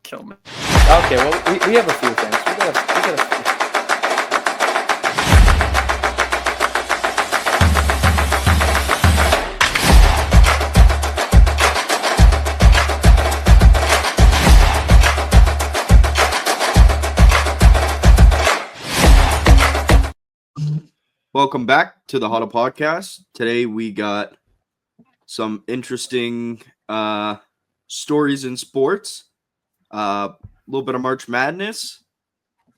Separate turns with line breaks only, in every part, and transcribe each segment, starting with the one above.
kill me.
Okay, well, we have a few things. We got a few.
Welcome back to the HUDDLE Podcast. Today we got some interesting stories in sports. A little bit of March Madness.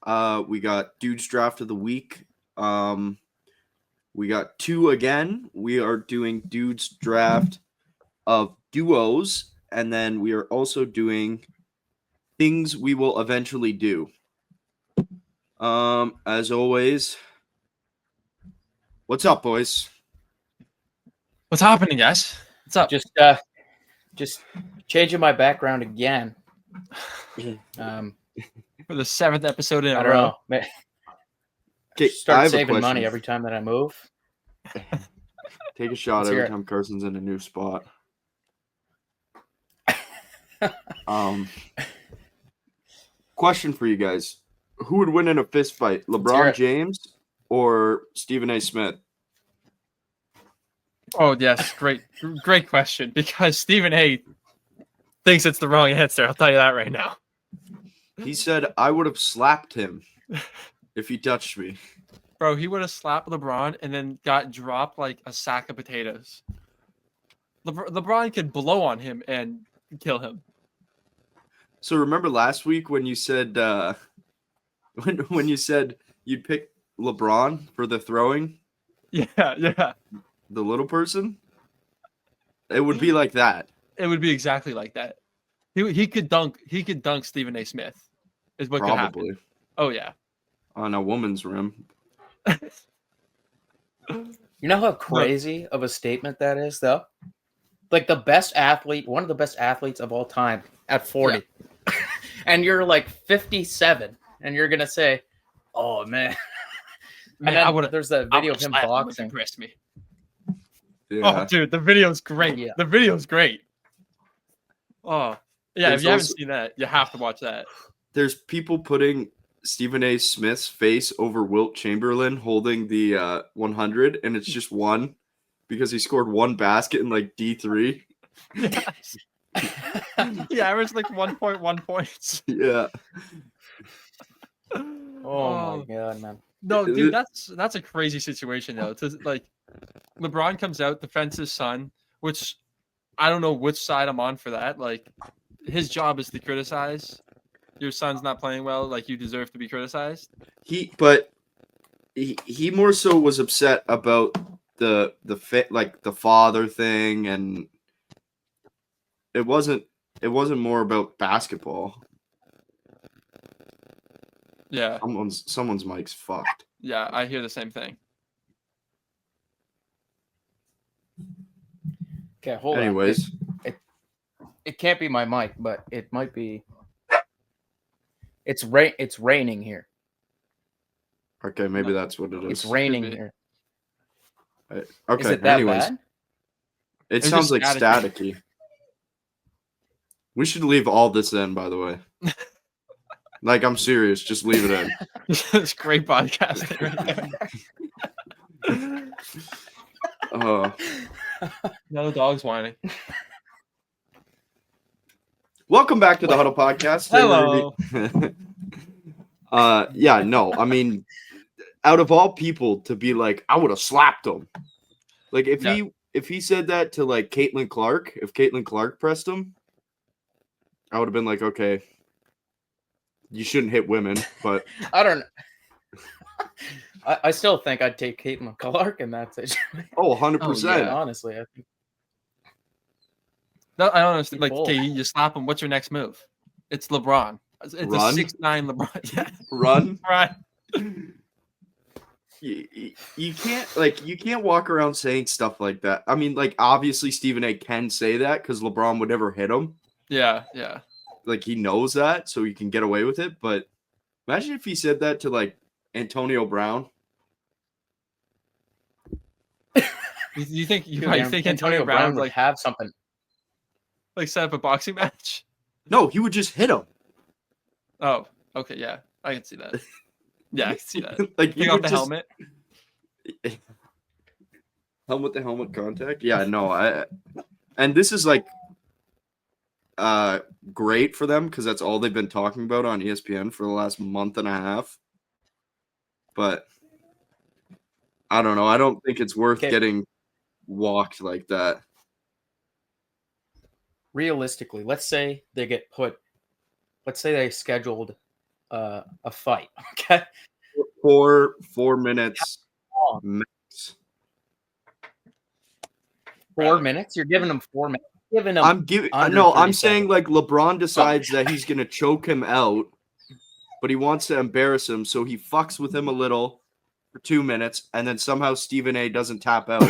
We got Dude's Draft of the Week. We got two again. We are doing Dude's Draft of Duos. And then we are also doing Things We Will Eventually Do. As always... What's up, boys?
What's happening, guys? What's up?
Just changing my background again.
For the 7th episode in a
I don't
row.
know.
Okay,
Start saving money every time that I move.
Take a shot
Let's
every
hear it.
time Carson's in a new spot. Question for you guys. Who would win in a fist fight?
hear
LeBron
it.
James or Stephen A. Smith?
Oh, yes. Great question. Because Stephen A. thinks it's the wrong answer. I'll tell you that right now.
He said, I would have slapped him if he touched me.
Bro, he would have slapped LeBron and then got dropped like a sack of potatoes. LeBron could blow on him and kill him.
So remember last week when you said when you said you'd pick LeBron for the throwing?
Yeah.
The little person? It would be like that.
It would be exactly like that. He could dunk Stephen A. Smith. Is what could happen.
Probably.
Oh yeah.
On a woman's rim.
You know how crazy of a statement that is, though? Like the best athlete, one of the best athletes of all time at 40. Yeah. And you're like 57, and you're going to say, oh, man.
Man,
and then there's that video of him boxing.
Impressed me.
Yeah.
Oh, dude, the video's great.
Yeah.
The video's great. Oh, yeah.
There's
if you haven't
also-
seen that, you have to watch that.
There's people putting Stephen A. Smith's face over Wilt Chamberlain holding the 100, and it's just one because he scored one basket in like D3.
Yes. He averaged like 1.1 points.
Yeah.
Oh, my God, man.
No, dude, that's a crazy situation though. To like, LeBron comes out, defends his son, which I don't know which side I'm on for that. Like, his job is to criticize. Your son's not playing well, like you deserve to be criticized.
He more so was upset about the father thing, and it wasn't more about basketball.
Yeah.
Someone's mic's fucked.
Yeah, I hear the same thing.
Okay, hold on.
Anyways,
It can't be my mic, but it might be. It's raining here.
okay, maybe that's what it is.
It's raining
Could be.
here.
Okay,
Is it that
anyways,
bad?
it
It's
sounds
just
like
staticky.
staticky. We should leave all this in, by the way. Like, I'm serious. Just leave it in.
It's great podcasting right there. Now the dog's whining.
Welcome back to the HUDDLE Podcast. Today
Hello.
we're gonna be- yeah, no, I mean, out of all people to be like, I would have slapped him. Like, if he said that to like Caitlin Clark, if Caitlin Clark pressed him, I would have been like, okay, you shouldn't hit women, but
I don't know. I still think I'd take Caitlin Clark in that situation.
oh, 100%.
Yeah, honestly, I think.
No, I don't understand. Like,
Bold.
okay, you slap him. What's your next move? It's LeBron. It's
Run?
a 6'9" LeBron. Yeah,
Run.
right.
You can't walk around saying stuff like that. I mean, like, obviously Stephen A. can say that because LeBron would never hit him.
Yeah.
Like, he knows that, so he can get away with it. But imagine if he said that to like Antonio Brown.
You think
Dude,
Antonio Brown
would
like
have something?
set up a boxing match?
No, he would just hit him.
Oh, okay, yeah, I can see that. Yeah, I can see that.
Like
Take
you
off
would
the
just
helmet.
helmet to helmet contact. Yeah, no, and this is like great for them because that's all they've been talking about on ESPN for the last month and a half. But I don't know. I don't think it's worth
Okay.
getting walked like that.
Realistically, let's say they scheduled a fight. Okay.
4 minutes
Long.
max.
4 minutes? You're giving them 4 minutes. Giving them
I'm giving
under
no.
30
I'm saying
seconds.
like LeBron decides that he's gonna choke him out, but he wants to embarrass him, so he fucks with him a little for 2 minutes, and then somehow Stephen A doesn't tap out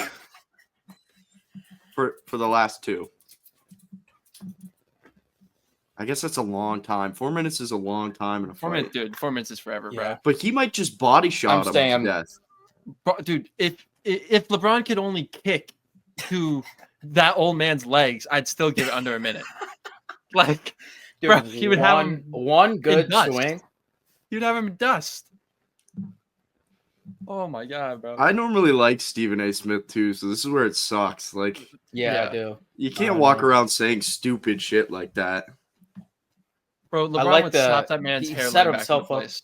for the last two. I guess that's a long time. 4 minutes is a long time in a
4
fight.
minutes, dude. 4 minutes is forever,
Yeah.
But he might just body shot him
saying-
to death.
bro. Dude, if LeBron could only kick to that old man's legs, I'd still give it under a minute. Like,
Dude,
bro, he would have him
one good
dust.
swing.
You'd have him in dust. Oh my god, bro.
I normally like Stephen A. Smith too, so this is where it sucks. Like,
Yeah,
Yeah.
I do.
you can't walk
know.
around saying stupid shit like that.
Bro, LeBron
like
would
the-
slap that man's
he
hairline
set
back into
himself up.
place.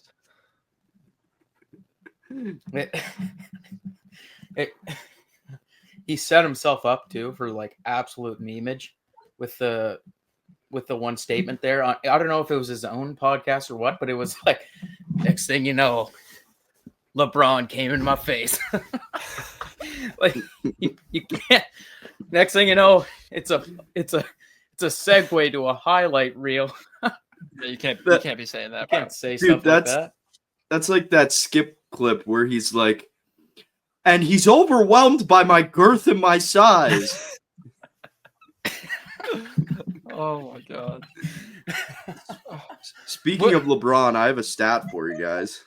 He set himself up too for like absolute memeage with the one statement there. I don't know if it was his own podcast or what, but it was like, next thing you know, LeBron came in my face. Like you can't. Next thing you know, it's a segue to a highlight reel.
Yeah, you can't be saying that,
You
bro.
can't say
Dude,
stuff like that.
That's like that skip clip where he's like, and he's overwhelmed by my girth and my size.
Oh my god.
Speaking of LeBron, I have a stat for you guys.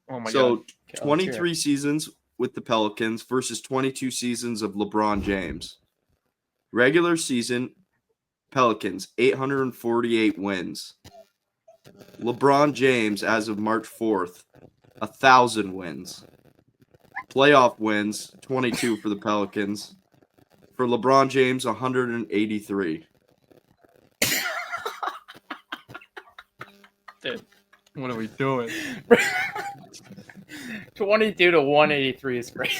Oh my god.
So,
Okay, let's hear
23 seasons with the Pelicans versus 22 seasons of LeBron James. Regular season, Pelicans, 848 wins. LeBron James, as of March 4th, 1,000 wins. Playoff wins, 22 for the Pelicans. For LeBron James, 183.
Dude, what are we doing?
22 to 183 is great.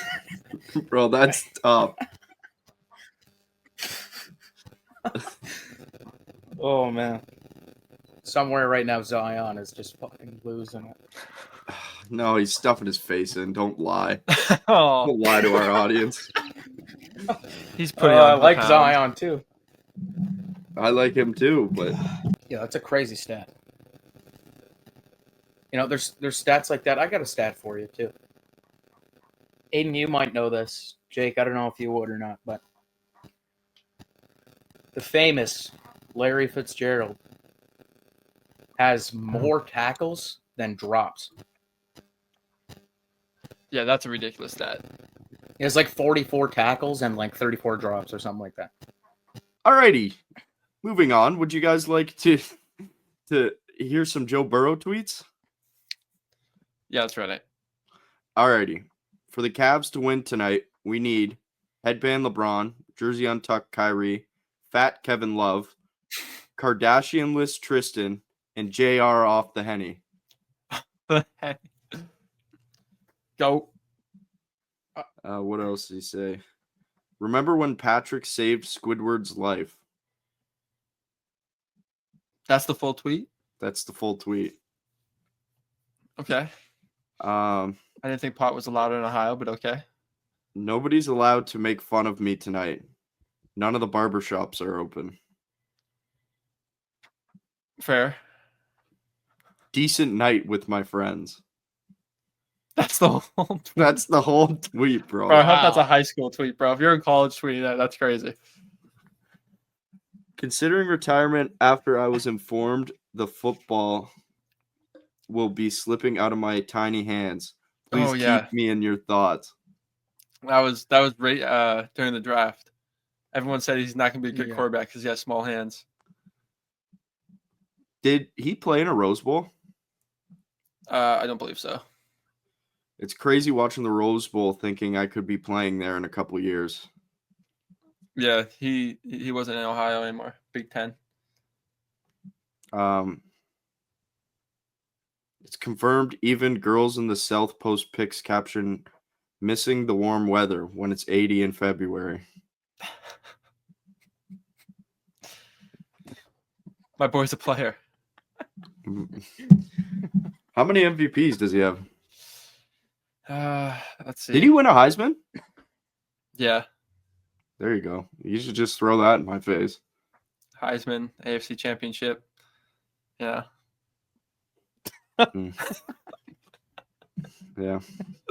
Bro, that's tough.
Oh man. Somewhere right now Zion is just fucking losing it.
No, he's stuffing his face in. Don't lie.
Oh,
Don't lie to our audience.
he's putting
I
on the
like
pound.
Zion too.
I like him too, but
Yeah, that's a crazy stat. You know, there's stats like that. I got a stat for you too. Aiden, you might know this. Jake, I don't know if you would or not, but the famous Larry Fitzgerald has more tackles than drops.
Yeah, that's a ridiculous stat.
He has like 44 tackles and like 34 drops or something like that.
alrighty. Moving on. Would you guys like to hear some Joe Burrow tweets?
Yeah, that's right.
Alrighty. For the Cavs to win tonight, we need headband LeBron, jersey untucked Kyrie, fat Kevin Love, Kardashian-less Tristan, and JR off the Henny.
Go.
What else did he say? Remember when Patrick saved Squidward's life?
That's the full tweet?
That's the full tweet.
Okay. I didn't think pot was allowed in Ohio, but okay.
Nobody's allowed to make fun of me tonight. None of the barbershops are open.
Fair.
Decent night with my friends.
That's the whole tweet.
That's the whole tweet, bro.
Bro, I hope that's a
Wow.
high school tweet, bro. If you're in college tweeting that's crazy.
Considering retirement after I was informed the football will be slipping out of my tiny hands. Please keep me in your thoughts.
That was right during the draft. Everyone said he's not going to be a good quarterback because he has small hands.
Did he play in a Rose Bowl?
I don't believe so.
It's crazy watching the Rose Bowl thinking I could be playing there in a couple years.
Yeah, he wasn't in Ohio anymore. Big Ten.
It's confirmed even girls in the South post pics caption missing the warm weather when it's 80 in February.
My boy's a player.
How many MVPs does he have?
Let's see.
Did he win a Heisman?
Yeah.
There you go. You should just throw that in my face.
Heisman, AFC Championship. Yeah.
Yeah.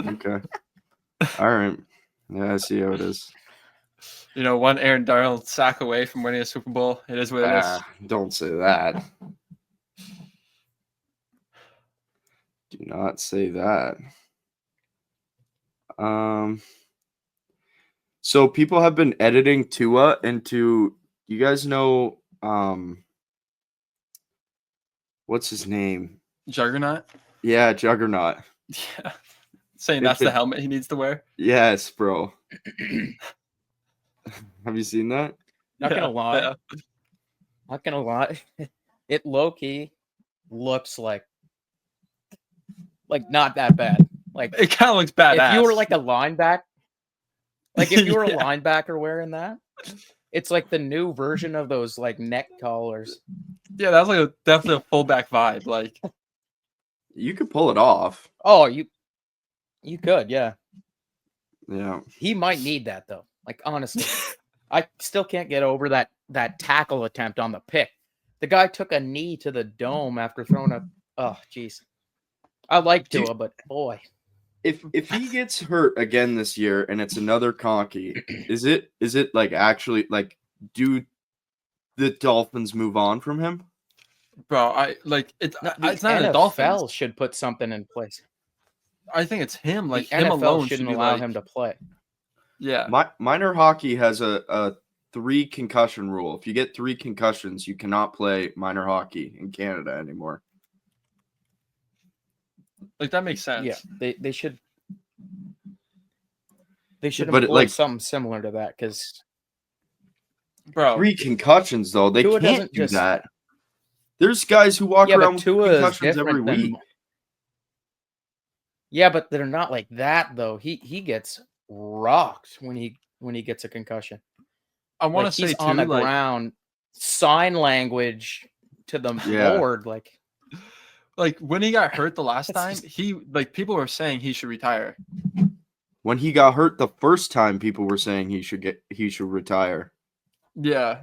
Okay. All right. Yeah, I see how it is.
One Aaron Darnold sack away from winning a Super Bowl. It is what it is.
Don't say that. Do not say that. So people have been editing Tua into, you guys know, what's his name?
Juggernaut?
Yeah, Juggernaut.
Yeah. Saying that's the helmet he needs to wear?
Yes, bro. Have you seen that?
Not gonna lie.
Yeah.
Not gonna lie. It low-key looks like not that bad. Like
It kind of looks badass.
if you were like a linebacker, if you were
Yeah.
a linebacker wearing that, it's like the new version of those like neck collars.
Yeah, that's like definitely a fullback vibe. Like,
You could pull it off.
Oh, you could, yeah.
Yeah.
He might need that though. Like honestly, I still can't get over that tackle attempt on the pick. The guy took a knee to the dome after throwing a. Oh, jeez. I like Tua, but boy,
If he gets hurt again this year and it's another conky, is it like actually like do the Dolphins move on from him?
bro, it's not the
NFL
Dolphins.
should put something in place.
I think it's him. Like
The
him
NFL
alone
shouldn't
should be
allow
like,
him to play.
Yeah.
Minor hockey has a 3 concussion rule. If you get 3 concussions, you cannot play minor hockey in Canada anymore.
Like that makes sense.
Yeah, they should. They should
But
employ something similar to that because
Bro.
3 concussions though, they
Tua
can't
doesn't
do
just-
that. There's guys who walk
Yeah,
around
but
with
Tua is
concussions every
different than.
week.
Yeah, but they're not like that though. He gets rocked when he gets a concussion.
I want to
Like,
say
he's
too,
on the
like,
ground, sign language to the
Yeah.
Lord.
like when he got hurt the last
It's
time,
just-
he like people were saying he should retire.
When he got hurt the first time, people were saying he should retire.
Yeah.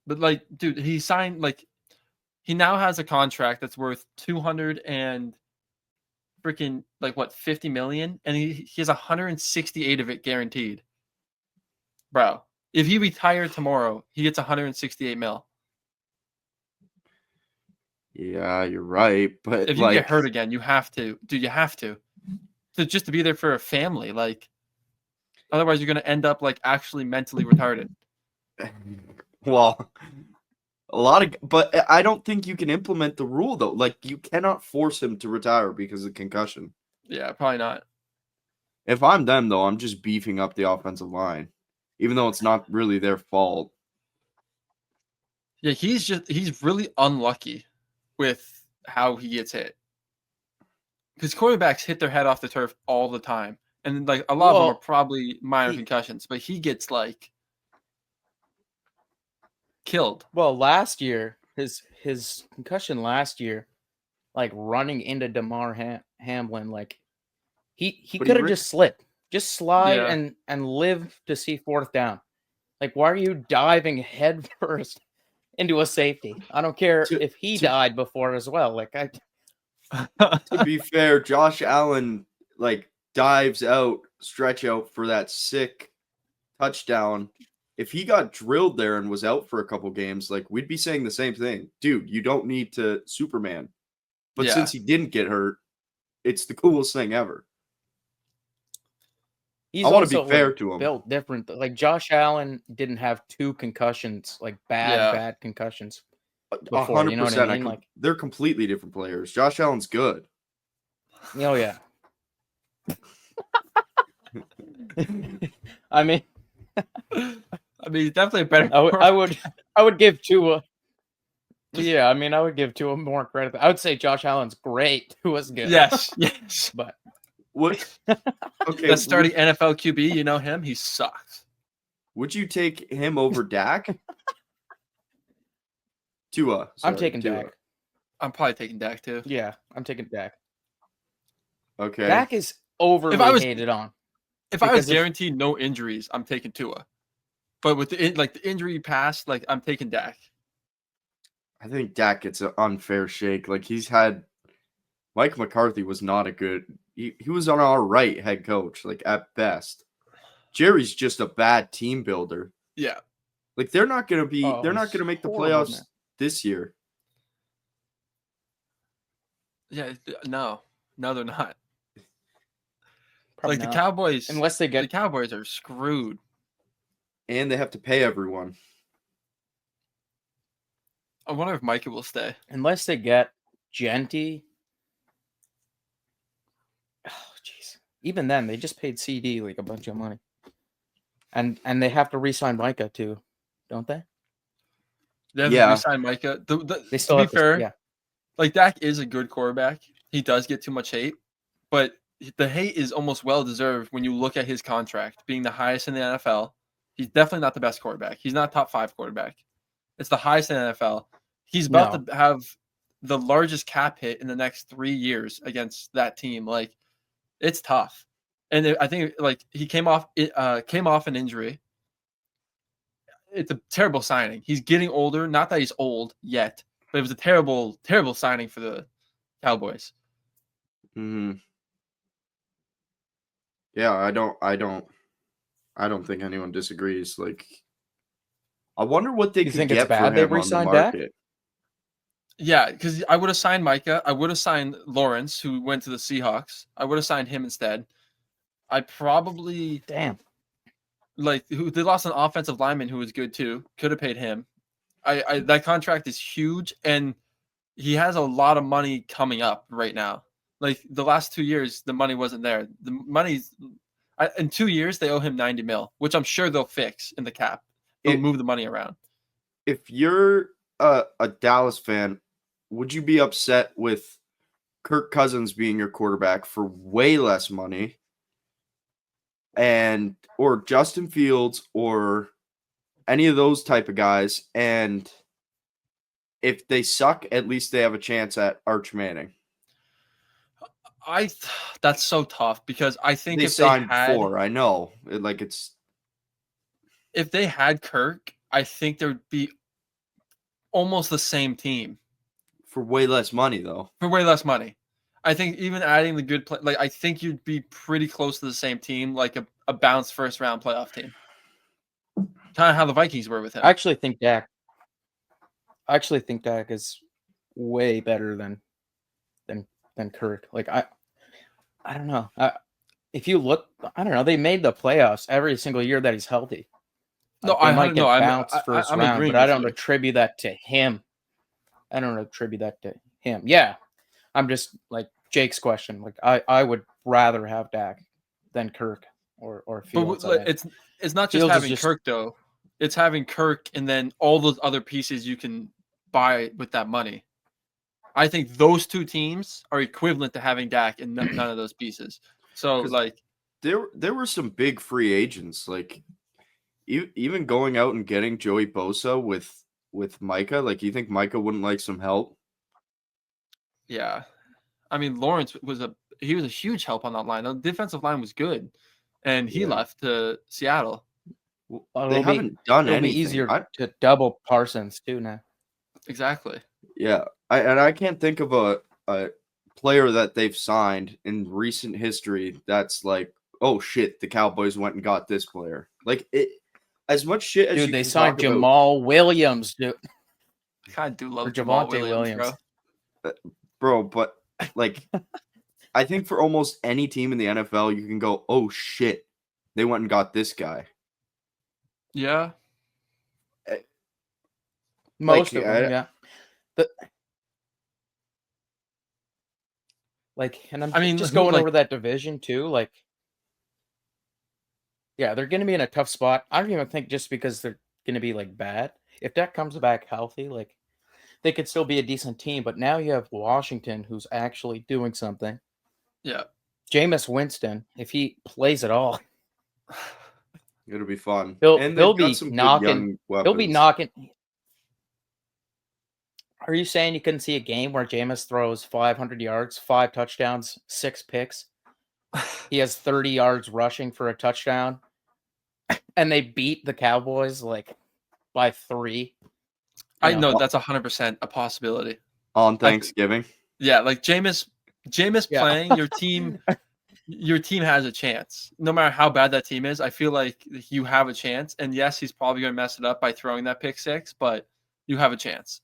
But like, dude, he signed he now has a contract that's worth 200 and freaking like what 50 million, and he has 168 of it guaranteed. Bro, if he retired tomorrow, he gets 168 mil.
Yeah, you're right. But
If you get hurt again, you have to, dude. You have to just to be there for a family. Like, otherwise, you're gonna end up like actually mentally retarded.
well, but I don't think you can implement the rule though. Like, you cannot force him to retire because of concussion.
Yeah, probably not.
If I'm them though, I'm just beefing up the offensive line, even though it's not really their fault.
Yeah, he's really unlucky with how he gets hit. Because quarterbacks hit their head off the turf all the time. And like a lot of them are probably minor concussions, but he gets like killed.
Well, last year, his concussion last year, like running into DeMar Hamlin, like he
But
could have just slipped, just slide
Yeah.
and live to see fourth down. Like, why are you diving head first into a safety? I don't care if he died before as well. Like,
To be fair, Josh Allen dives out, stretch out for that sick touchdown. If he got drilled there and was out for a couple games, we'd be saying the same thing. Dude, you don't need to Superman. But
Yeah.
since he didn't get hurt, it's the coolest thing ever.
he's
I want to
also,
be fair
like,
to him.
built different. Like, Josh Allen didn't have 2 concussions, like bad concussions. before. You know what I
100%.
mean? Like,
They're completely different players. Josh Allen's good.
oh yeah. I mean,
definitely a better.
I would give Tua. Yeah, I mean, I would give Tua more credit. I would say Josh Allen's great. Tua's good.
Yes.
But
What? Okay.
That's starting NFL QB. You know him. He sucks.
Would you take him over Dak? Tua.
I'm taking Dak.
I'm probably taking Dak too.
Yeah, I'm taking Dak.
Okay.
Dak is overly hated on.
If I was guaranteed no injuries, I'm taking Tua. But with the injury past, like I'm taking Dak.
I think Dak gets an unfair shake. Like he's had Mike McCarthy was not a good. He was an all right head coach, like at best. Jerry's just a bad team builder.
Yeah.
Like they're not gonna be. They're not gonna make the playoffs this year.
Yeah. No, they're not.
Probably
like
not.
The Cowboys,
unless they get
the Cowboys are screwed,
and they have to pay everyone.
I wonder if Micah will stay.
Unless they get Genty. Oh, jeez. Even then, they just paid CD like a bunch of money, and they have to re-sign Micah too, don't they?
They have to re-sign Micah.
They still
to
have
be fair,
yeah.
Like Dak is a good quarterback. He does get too much hate, but the hate is almost well deserved when you look at his contract being the highest in the NFL. He's definitely not the best quarterback. He's not a top 5 quarterback. It's the highest in the NFL. He's about to have the largest cap hit in the next 3 years against that team. Like, it's tough. And I think like he came off an injury. It's a terrible signing. He's getting older. Not that he's old yet, but it was a terrible, terrible signing for the Cowboys.
Hmm. Yeah, I don't think anyone disagrees. Like, I wonder what they could get for him on the market.
Yeah, because I would have signed Micah. I would have signed Lawrence, who went to the Seahawks. I would have signed him instead. I probably they lost an offensive lineman who was good too. Could have paid him. That contract is huge, and he has a lot of money coming up right now. Like the last 2 years, the money wasn't there. The money's in 2 years they owe him $90 million, which I'm sure they'll fix in the cap. They'll move the money around.
If you're a Dallas fan, would you be upset with Kirk Cousins being your quarterback for way less money, or Justin Fields or any of those type of guys, and if they suck, at least they have a chance at Arch Manning?
That's so tough because I think
they
if
signed
they had
4, I know,
if they had Kirk, I think there would be almost the same team
for way less money, though.
For way less money, I think even adding the good play, like I think you'd be pretty close to the same team, like a bounced first round playoff team. Kind of how the Vikings were with him.
I actually think Dak is way better than Kirk. Like I don't know. If you look, I don't know. They made the playoffs every single year that he's healthy.
No,
I might get bounced first round, but I don't
with
attribute that to him. Yeah, I'm just like Jake's question. Like I would rather have Dak than Kirk or Fields.
But it's not just having Kirk though. It's having Kirk and then all those other pieces you can buy with that money. I think those two teams are equivalent to having Dak and none of those pieces. So like
there were some big free agents, like even going out and getting Joey Bosa with Micah. Like, you think Micah wouldn't like some help?
Yeah, I mean Lawrence was a huge help on that line. The defensive line was good, and he left to Seattle.
They haven't done anything.
It'll be easier to double Parsons too now.
Exactly.
Yeah, I can't think of a player that they've signed in recent history that's like, oh shit, the Cowboys went and got this player. Like, it, as much shit as
they signed Jamal Williams, dude.
I do love Jamal Williams,
bro. But like, I think for almost any team in the NFL, you can go, oh shit, they went and got this guy.
Yeah.
Most of them, yeah. And I'm
I mean,
just
who,
going
like,
over that division too. Yeah, they're going to be in a tough spot. I don't even think just because they're going to be like bad. If Dak comes back healthy, they could still be a decent team. But now you have Washington, who's actually doing something.
yeah.
Jameis Winston, if he plays at all,
It'll be fun.
he'll
And
he'll
they've got
be
some good
knocking.
young
He'll be
weapons.
knocking. Are you saying you couldn't see a game where Jameis throws 500 yards, 5 touchdowns, 6 picks? He has 30 yards rushing for a touchdown, and they beat the Cowboys by 3.
I know that's 100% a possibility.
On Thanksgiving.
Yeah, like Jameis
Yeah.
playing, your team has a chance. No matter how bad that team is, I feel like you have a chance. And yes, he's probably going to mess it up by throwing that pick 6, but you have a chance.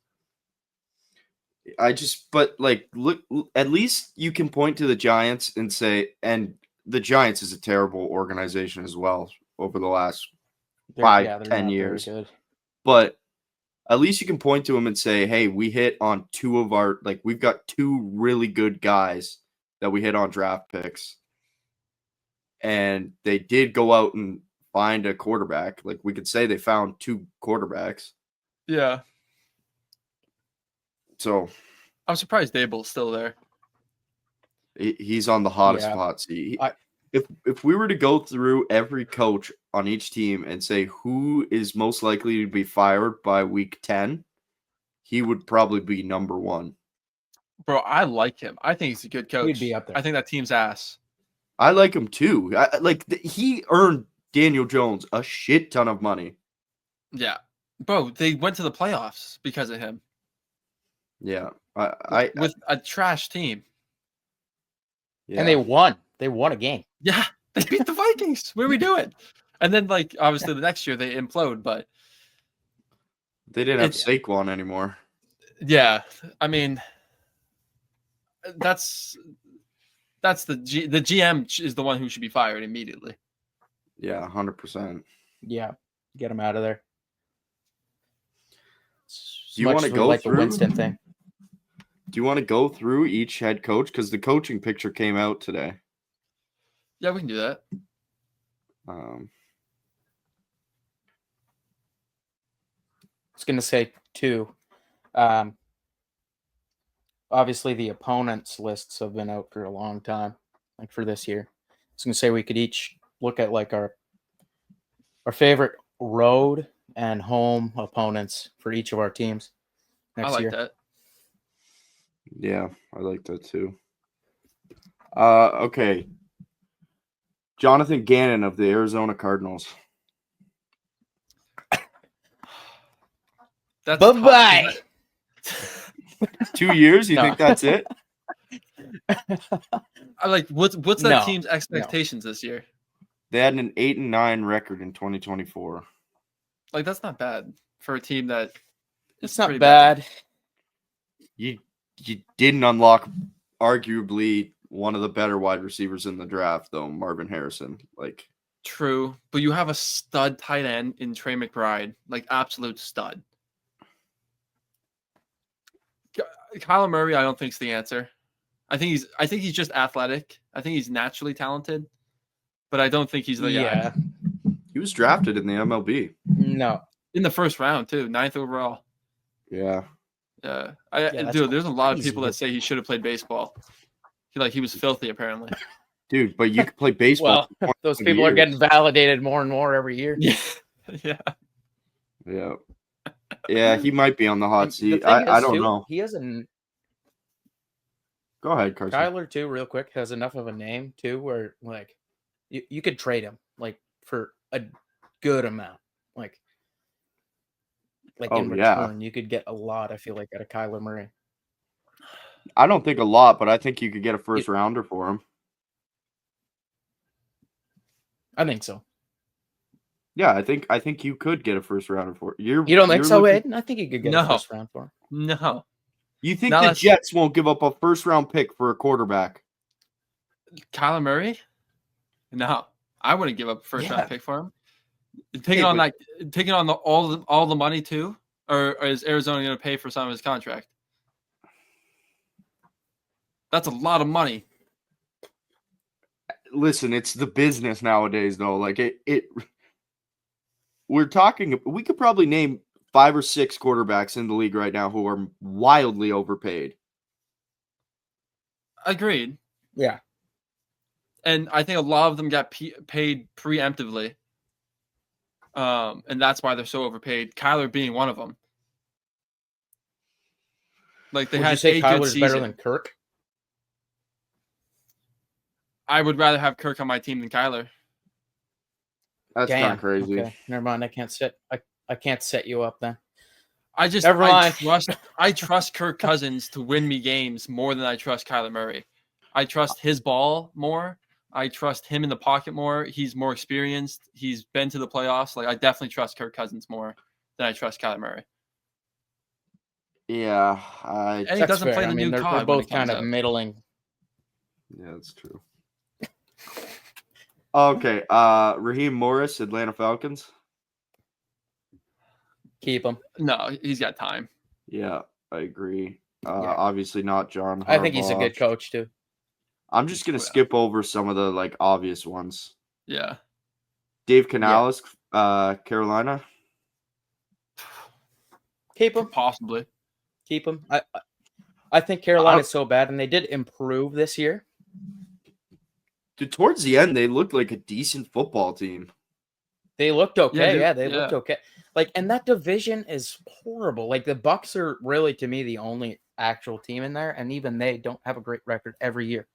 Look, at least you can point to the Giants and say, and the Giants is a terrible organization as well over the last 5-10 years.
Very good.
But at least you can point to them and say, hey, we hit on 2 of our, we've got 2 really good guys that we hit on draft picks. And they did go out and find a quarterback. We could say they found 2 quarterbacks.
Yeah.
So
I'm surprised Dable's still there.
He's on the hottest hot seat. If we were to go through every coach on each team and say who is most likely to be fired by week 10, he would probably be number 1.
Bro, I like him. I think he's a good coach.
He'd be up there.
I think that team's ass.
I like him too. He earned Daniel Jones a shit ton of money.
Yeah. Bro, they went to the playoffs because of him.
Yeah.
With a trash team.
Yeah.
And they won. They won a game.
Yeah. They beat the Vikings. What are we doing? And then, obviously the next year they implode, but
they didn't have Saquon anymore.
Yeah. I mean, that's the GM is the one who should be fired immediately.
Yeah, 100%.
Yeah. Get him out of there.
Do you want to go through
the Winston thing?
Do you want to go through each head coach? Because the coaching picture came out today.
Yeah, we can do that.
I was going to say 2. Obviously, the opponents' lists have been out for a long time, for this year. I was going to say we could each look at our favorite road and home opponents for each of our teams next year.
I like that.
Yeah, I like that too. Okay. Jonathan Gannon of the Arizona Cardinals.
That's
bye-bye.
2 years? You think that's it?
What's that team's expectations this year?
They had an 8-9 record in 2024.
That's not bad for a team that.
It's not bad.
You didn't unlock arguably one of the better wide receivers in the draft, though, Marvin Harrison.
True, but you have a stud tight end in Trey McBride, absolute stud. Kyler Murray, I don't think is the answer. I think he's just athletic. I think he's naturally talented, but I don't think he's the guy.
He was drafted in the MLB.
No,
in the first round too, 9th overall.
Yeah.
Dude, there's a lot of people that say he should have played baseball. He was filthy apparently.
Dude, but you could play baseball.
Well, those people are getting validated more and more every year.
Yeah.
Yeah, he might be on the hot seat. I don't know.
He has a.
Go ahead, Carson.
Kyler too, real quick, has enough of a name too, where you could trade him for a good amount, in return, you could get a lot. I feel like out of Kyler Murray.
I don't think a lot, but I think you could get a first rounder for him.
I think so.
Yeah, I think you could get a first rounder for it.
You don't think so, Aiden? I think you could get a first round for him.
No.
You think the Jets won't give up a first round pick for a quarterback?
Kyler Murray? No. I wouldn't give up a first round pick for him. Taking on all the money too? Or is Arizona going to pay for some of his contract? That's a lot of money.
Listen, it's the business nowadays, though. Like we could probably name 5 or 6 quarterbacks in the league right now who are wildly overpaid.
Agreed.
Yeah.
And I think a lot of them got paid preemptively. And that's why they're so overpaid. Kyler being one of them. Like they
Would
had
you say
a good
Kyler's
season.
better than Kirk?
I would rather have Kirk on my team than Kyler.
That's kind of crazy.
Okay, never mind. I can't set you up then.
Never mind. I trust Kirk Cousins to win me games more than I trust Kyler Murray. I trust his ball more. I trust him in the pocket more. He's more experienced. He's been to the playoffs. Like I definitely trust Kirk Cousins more than I trust Kyler Murray.
Yeah,
and he doesn't play the new COD.
They're both kind of middling.
Yeah, that's true. Okay, Raheem Morris, Atlanta Falcons.
Keep him.
No, he's got time.
Yeah, I agree. Obviously not John Harbaugh.
I think he's a good coach too.
I'm just gonna skip over some of the like obvious ones.
Yeah.
Dave Canales, Carolina.
Keep him.
Possibly.
Keep him. I think Carolina's so bad, and they did improve this year.
Dude, towards the end, they looked like a decent football team.
They looked okay. Yeah, they looked okay. Like, and that division is horrible. Like, the Bucs are really, to me, the only actual team in there, and even they don't have a great record every year.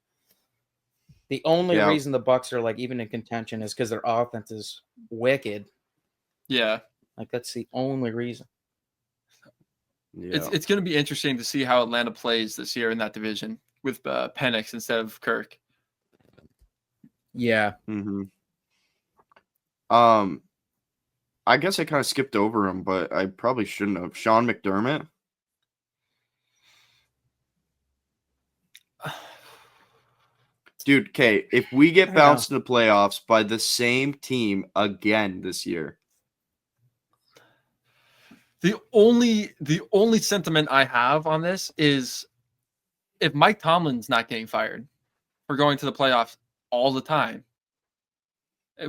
The only reason the Bucs are like even in contention is because their offense is wicked.
Yeah,
like that's the only reason.
Yeah.
It's going to be interesting to see how Atlanta plays this year in that division with Penix instead of Kirk.
Yeah.
Mm-hmm. I guess I kind of skipped over him, but I probably shouldn't have. Sean McDermott. Dude, okay, if we get bounced in the playoffs by the same team again this year.
The only sentiment I have on this is if Mike Tomlin's not getting fired for going to the playoffs all the time,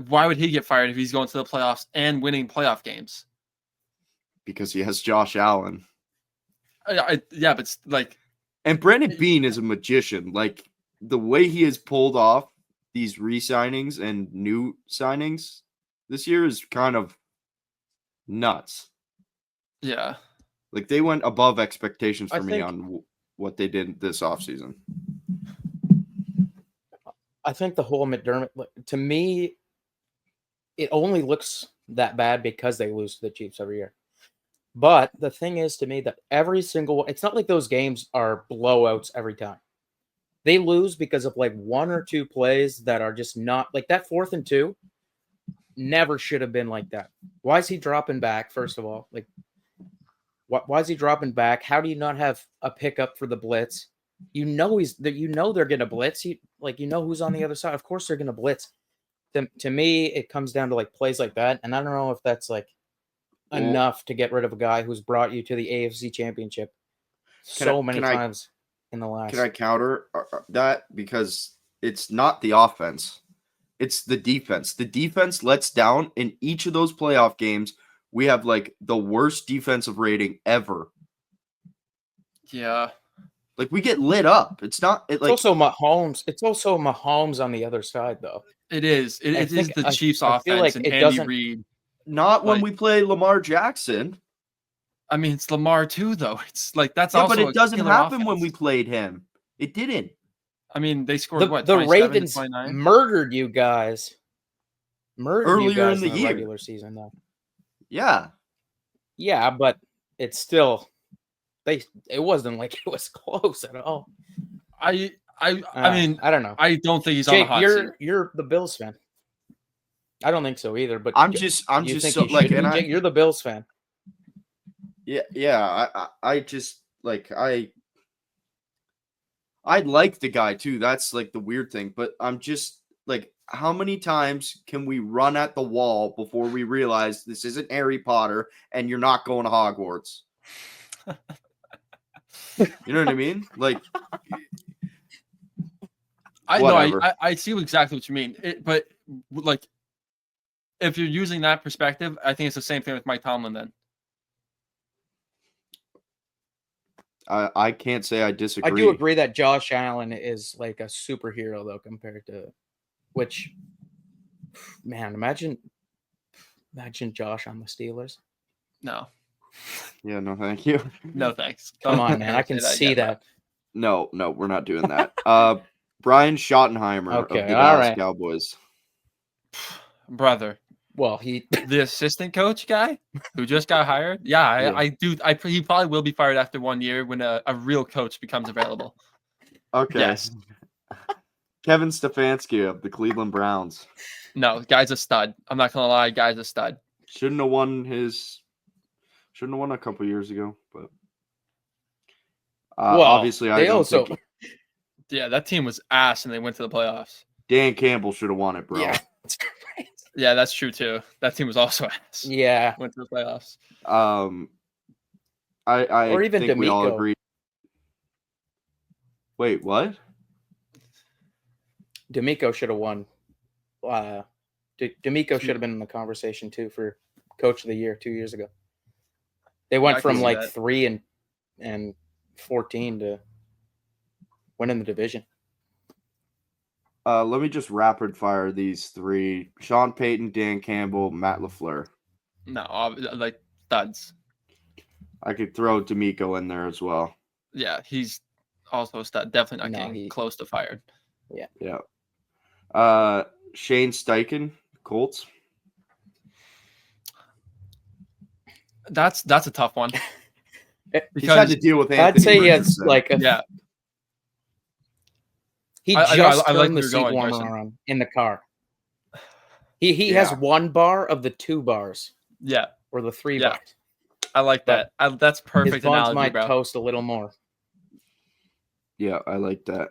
why would he get fired if he's going to the playoffs and winning playoff games?
Because he has Josh Allen.
Yeah, but it's like...
And Brandon Beane is a magician. Like, the way he has pulled off these re-signings and new signings this year is kind of nuts.
Yeah.
Like, they went above expectations for me on what they did this offseason.
I think the whole McDermott, to me, it only looks that bad because they lose to the Chiefs every year. But the thing is, to me, that every single, it's not like those games are blowouts every time. They lose because of like one or two plays that are just not, like that 4th and 2 never should have been like that. Why is he dropping back, first of all? Like, why is he dropping back? How do you not have a pickup for the blitz? You know they're going to blitz. You know who's on the other side. Of course they're going to blitz. To me, it comes down to like plays like that, and I don't know if that's like enough to get rid of a guy who's brought you to the AFC Championship many times in the last.
Can I counter that? Because it's not the offense. It's the defense. The defense lets down in each of those playoff games. We have like the worst defensive rating ever.
Yeah.
Like we get lit up. It's
also Mahomes. It's also Mahomes on the other side, though.
It is. It is the Chiefs' offense and Andy Reid.
Not when we play Lamar Jackson.
I mean, it's Lamar too, though. It's like that's
but it doesn't happen when we played him. It didn't.
I mean, they scored
the Ravens murdered you guys.
Earlier in the year,
regular season, though.
Yeah.
Yeah, but it's still it wasn't like it was close at all.
I mean,
I don't know.
I don't think he's
Jake,
on the hot seat.
You're the Bills fan. I don't think so either. But
I'm just so like, and
Jake, you're the Bills fan.
Yeah. I just like I like the guy too. That's like the weird thing. But I'm just like, how many times can we run at the wall before we realize this isn't Harry Potter and you're not going to Hogwarts? You know what I mean? Like, Whatever.
I see exactly what you mean. But like, if you're using that perspective, I think it's the same thing with Mike Tomlin. Then
I can't say I disagree.
I do agree that Josh Allen is like a superhero though compared to which man, imagine Josh on the Steelers.
no,
Yeah, no, thank you.
no thanks.
Come
Don't
on, man. I can
say
see
again,
that.
No, we're not doing that. Brian Schottenheimer
Okay,
of the
all
Dallas
right.
Cowboys.
bro. Brother.
Well,
The assistant coach guy who just got hired. Yeah,
Yeah.
I do. He probably will be fired after 1 year when a real coach becomes available.
Okay.
Yes.
Kevin Stefanski of the Cleveland Browns.
No, guy's a stud. I'm not gonna lie, guy's a stud.
Shouldn't have won a couple years ago, but
well,
obviously I
they
don't
also
think
Yeah, that team was ass and they went to the playoffs.
Dan Campbell should have won it, bro.
yeah, that's great.
Yeah, that's true too. That team was also ass.
Yeah,
Went to the playoffs.
I
or even
think we all
D'Amico.
agree. Wait, what?
D'Amico should have won. D'Amico should have been in the conversation too for Coach of the Year 2 years ago. They went
I can
from
see
like
that.
3 and 14 to winning the division.
Let me just rapid fire these three: Sean Payton, Dan Campbell, Matt LaFleur.
No, like studs.
I could throw D'Amico in there as well.
Yeah, he's also a stud. Definitely not
No,
getting close to fired.
Yeah. Shane Steichen, Colts.
That's a tough one.
He's had to deal with Anthony
I'd say he has
Richardson.
like a
Yeah,
he
I
just
like
turned
where
the
you're
seat
going,
warmer
Carson.
on in the car. He has
Yeah.
1 bar of the 2 bars
yeah,
or the 3
Yeah.
bars.
I like
But
that. That's
His
perfect
buns
analogy,
might
bro.
toast a little more
Yeah, I like that.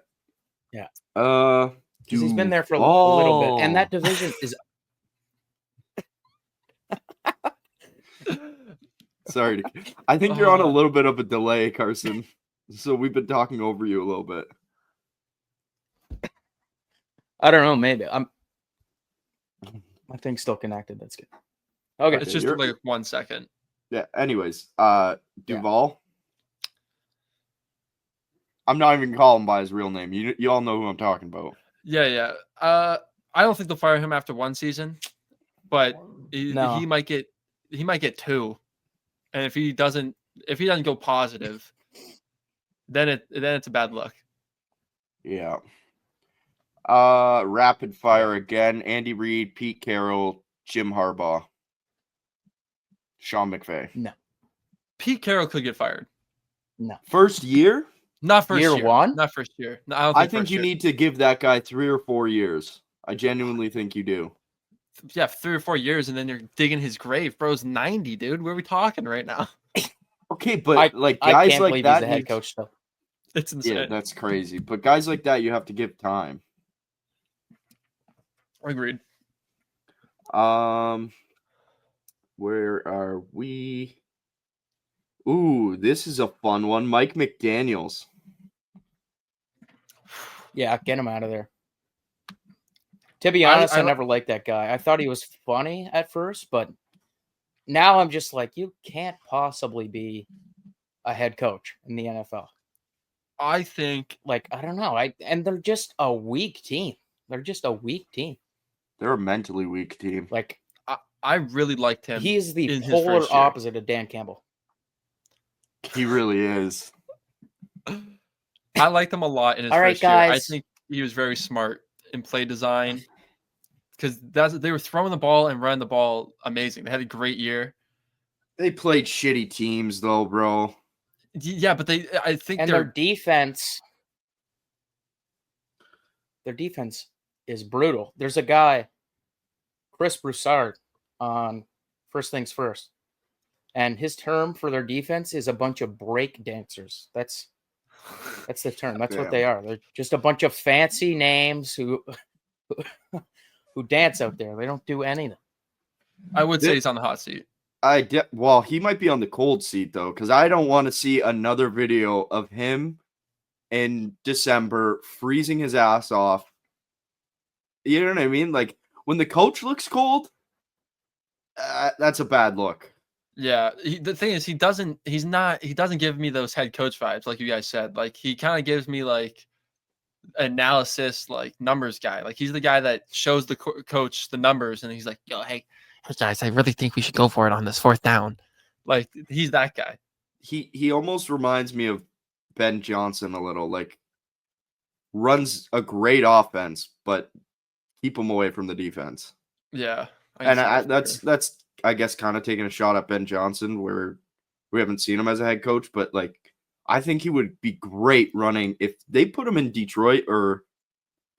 Yeah.
Because
he's been there for a little bit, and that division is
Sorry. I think you're on a little bit of a delay, Carson. So we've been talking over you a little bit.
I don't know, maybe my thing's still connected. That's good. Okay.
It's just like 1 second.
Yeah. Anyways, Duval. I'm not even calling him by his real name. You all know who I'm talking about.
Yeah. I don't think they'll fire him after 1 season, but
No.
he might get 2. And if he doesn't go positive, then it's a bad look.
Yeah. Rapid fire again. Andy Reid, Pete Carroll, Jim Harbaugh, Sean McVay.
No.
Pete Carroll could get fired.
No.
First year?
Not first year.
Year 1?
Not first year. No,
I think you need to give that guy 3 or 4 years. I genuinely think you do.
Yeah, 3 or 4 years, and then you're digging his grave. Bro's 90, dude. What are we talking right now?
Okay, but
I
guys
can't
like
believe
that,
he's the head coach still.
It's insane.
yeah, that's crazy. But guys like that, you have to give time.
Agreed.
Where are we? Ooh, this is a fun one. Mike McDaniels.
Yeah, get him out of there. To be honest, I
I
never liked that guy. I thought he was funny at first, but now I'm just like, you can't possibly be a head coach in the NFL.
I think
Like, I don't know. And they're just a weak team. They're just a weak team.
They're a mentally weak team.
Like,
I really liked him.
he's the
in his
polar
first year.
opposite of Dan Campbell.
He really is.
I liked him a lot in his
All right,
first year. I
guys.
think he was very smart in play design because they were throwing the ball and running the ball amazing. They had a great year.
They played shitty teams though, bro.
Yeah, but I think
And
they're
their defense is brutal. There's a guy, Chris Broussard, on First Things First. And his term for their defense is a bunch of break dancers. That's the term. That's what they are. They're just a bunch of fancy names who dance out there. They don't do anything.
I would say he's on the hot seat.
Well, he might be on the cold seat though, because I don't want to see another video of him in December freezing his ass off You know what I mean? Like when the coach looks cold, that's a bad look.
Yeah, the thing is, he doesn't give me those head coach vibes like you guys said. Like he kind of gives me like analysis, like numbers guy. Like he's the guy that shows the coach the numbers, and he's like, "Yo, hey, guys, I really think we should go for it on this fourth down." Like he's that guy.
He almost reminds me of Ben Johnson a little. Like runs a great offense, but keep him away from the defense.
Yeah,
And that's I guess kind of taking a shot at Ben Johnson, where we haven't seen him as a head coach, but like I think he would be great running if they put him in Detroit or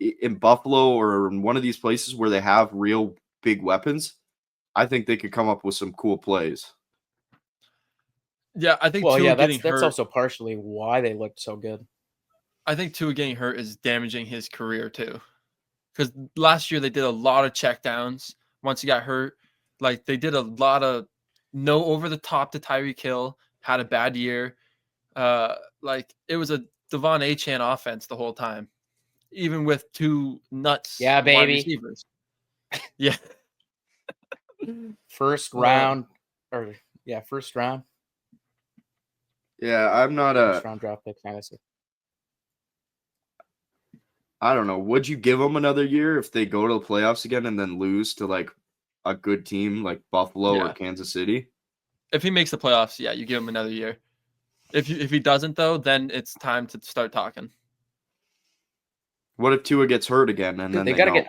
in Buffalo or in one of these places where they have real big weapons. I think they could come up with some cool plays.
Yeah, I think.
Well, yeah,
that's
also partially why they looked so good.
I think Tua getting hurt is damaging his career too, because last year they did a lot of checkdowns once he got hurt. Like they did a lot of no over the top to Tyreek Hill. Had a bad year. Like it was a Devon Achane offense the whole time, even with two nuts.
Yeah,
wide
baby.
receivers. Yeah.
First round.
Yeah, I'm not
first round draft pick fantasy.
I don't know. Would you give them another year if they go to the playoffs again and then lose to like a good team like Buffalo or Kansas City?
If he makes the playoffs, yeah, you give him another year. If he doesn't though, then it's time to start talking.
What if Tua gets hurt again and then they
gotta get?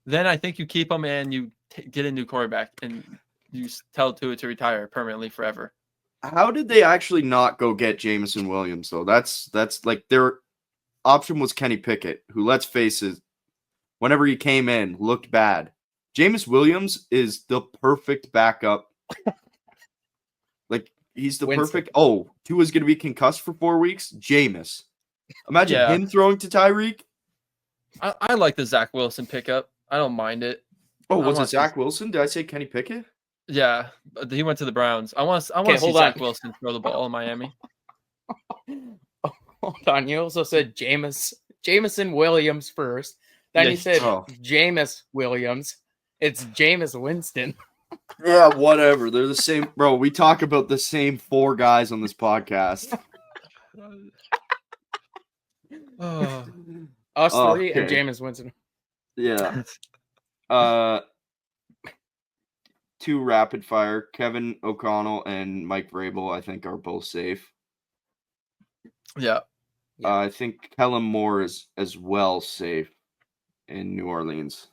Then I think you keep him and you get a new quarterback and you tell Tua to retire permanently forever.
How did they actually not go get Jameson Williams though? That's like their option was Kenny Pickett, who, let's face it, whenever he came in, looked bad. Jameis Williams is the perfect backup. Like he's the perfect. Oh, Tua's gonna be concussed for 4 weeks. Jameis, imagine him throwing to Tyreek.
I like the Zach Wilson pickup. I don't mind it.
Oh, was it Zach Wilson? Did I say Kenny Pickett?
Yeah, he went to the Browns. I want to see Zach Wilson throw the ball in Miami.
Hold on. You also said Jameson Williams first. Then you said Jameis Williams. It's Jameis Winston.
Yeah, whatever. They're the same. Bro, we talk about the same 4 guys on this podcast.
Us 3 and Jameis Winston.
Yeah. 2 rapid fire. Kevin O'Connell and Mike Vrabel, I think, are both safe.
Yeah.
I think Kellen Moore is as well safe in New Orleans.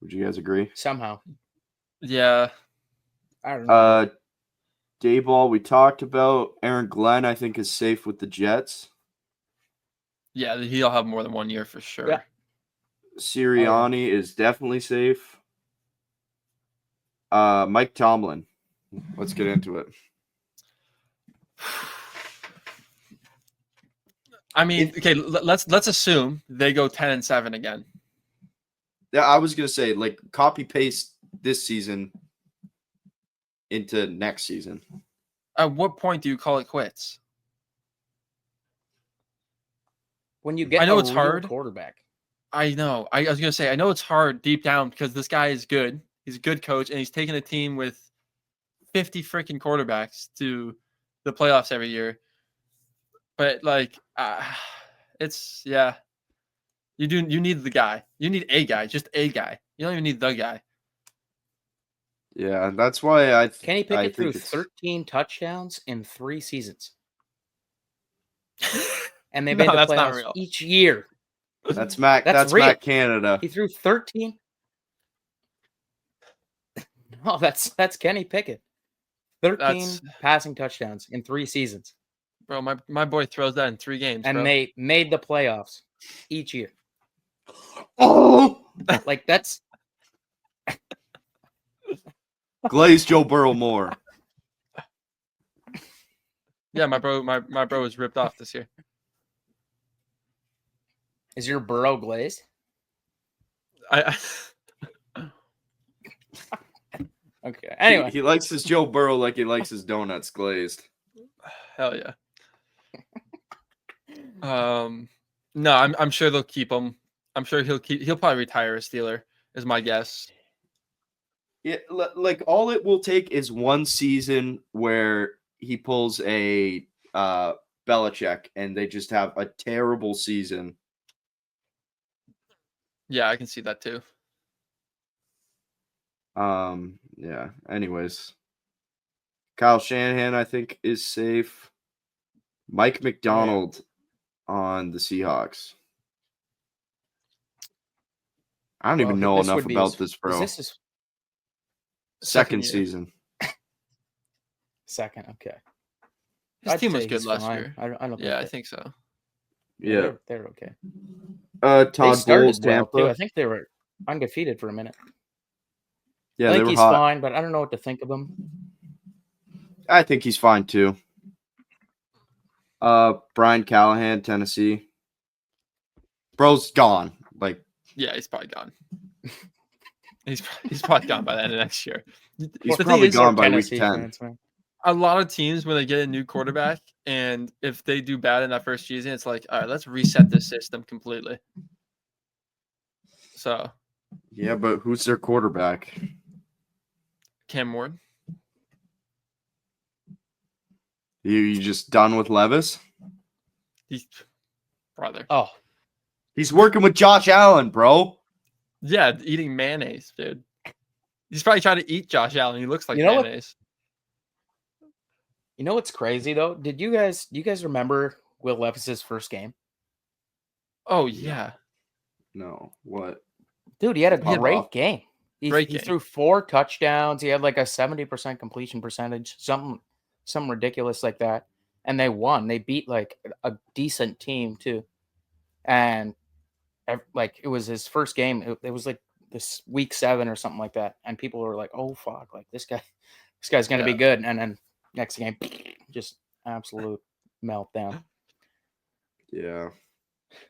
Would you guys agree?
Somehow.
Yeah.
I don't know.
Dayball, we talked about. Aaron Glenn, I think, is safe with the Jets.
Yeah, he'll have more than 1 year for sure.
Yeah.
Sirianni is definitely safe. Mike Tomlin. Let's get into it.
I mean, okay, let's assume they go 10-7 again.
Yeah, I was gonna say, like, copy paste this season into next season.
At what point do you call it quits?
When you get
I know it's hard.
Quarterback.
I know. I was gonna say, I know it's hard deep down because this guy is good. He's a good coach, and he's taking a team with 50 freaking quarterbacks to the playoffs every year. But like, it's You need the guy. You need a guy, just a guy. You don't even need the guy.
Yeah, that's why
Kenny Pickett threw 13 touchdowns in 3 seasons. And they made the playoffs each year.
That's Matt. That's Matt Canada.
He threw 13. No, that's Kenny Pickett. 13 passing touchdowns in 3 seasons.
Bro, my boy throws that in 3 games.
And they made the playoffs each year.
Oh,
like that's
Glaze Joe Burrow more.
Yeah, my bro was ripped off this year.
Is your Burrow glazed? Okay. Anyway,
he likes his Joe Burrow like he likes his donuts glazed.
Hell yeah. No, I'm sure they'll keep him. I'm sure he'll probably retire a Steeler, is my guess.
Yeah, like all it will take is one season where he pulls a Belichick and they just have a terrible season.
Yeah, I can see that too.
Yeah. Anyways, Kyle Shanahan, I think, is safe. Mike McDonald on the Seahawks. I don't even know enough about this, bro.
Is this his
Second
year.
season.
second? Okay.
His team was
say
good
he's
last
fine.
year.
I don't
Yeah, I
think
think so.
Yeah.
they're okay.
Todd
They started
Bowles,
well
Tampa.
too. I think they were undefeated for a minute.
Yeah,
I
they
think
were
he's
hot.
fine, but I don't know what to think of him.
I think he's fine too. Brian Callahan, Tennessee. Bro's gone. Like,
Yeah, he's probably gone. He's probably gone by the end of next year.
he's
The thing
probably
is,
gone by
Tennessee
week 10.
fans, man.
a lot of teams when they get a new quarterback, and if they do bad in that first season, it's like, all right, let's reset this system completely. So
Yeah, but who's their quarterback?
Cam Ward.
You just done with Levis?
He's brother.
Oh,
He's working with Josh Allen, bro.
Yeah, eating mayonnaise, dude. He's probably trying to eat Josh Allen. He looks like
You know what?
mayonnaise.
you know what's crazy though? Do you guys remember Will Levis's first game?
Oh yeah.
No, what?
Dude, he had a
Pop
great
off.
game. He
Great game.
threw 4 touchdowns. He had like a 70% completion percentage, something ridiculous like that. And they won. They beat like a decent team too. And like it was his first game. It was like this week 7 or something like that. And people were like, "Oh fuck, like this guy's going to be
Yeah.
good." And then next game just absolute meltdown.
Yeah,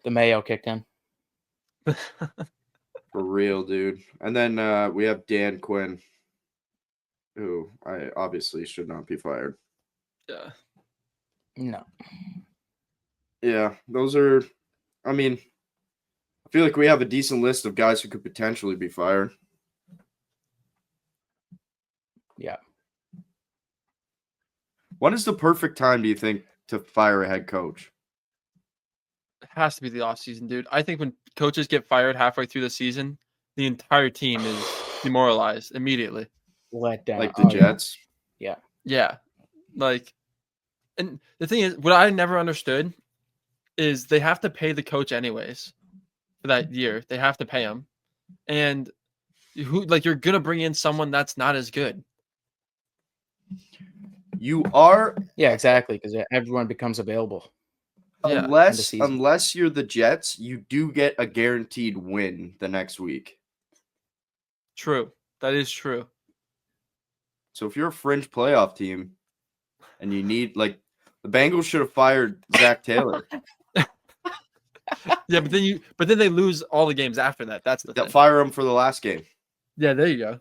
The Mayo kicked in.
for real, dude. And then we have Dan Quinn, who I obviously should not be fired.
Yeah.
No.
Yeah, those are. I mean, I feel like we have a decent list of guys who could potentially be fired.
Yeah.
When is the perfect time, do you think, to fire a head coach?
It has to be the offseason, dude. I think when coaches get fired halfway through the season, the entire team is demoralized immediately.
Let down.
Like the Jets?
Yeah.
Yeah. Like, and the thing is, what I never understood is they have to pay the coach anyways for that year. They have to pay him. And who, like, you're going to bring in someone that's not as good.
You are,
Yeah, exactly. Because everyone becomes available.
Yeah.
unless you're the Jets, you do get a guaranteed win the next week.
True. That is true.
So if you're a fringe playoff team and you need, like, the Bengals should have fired Zach Taylor.
Yeah, but then they lose all the games after that. That's the
They'll
thing.
fire him for the last game.
Yeah, there you go.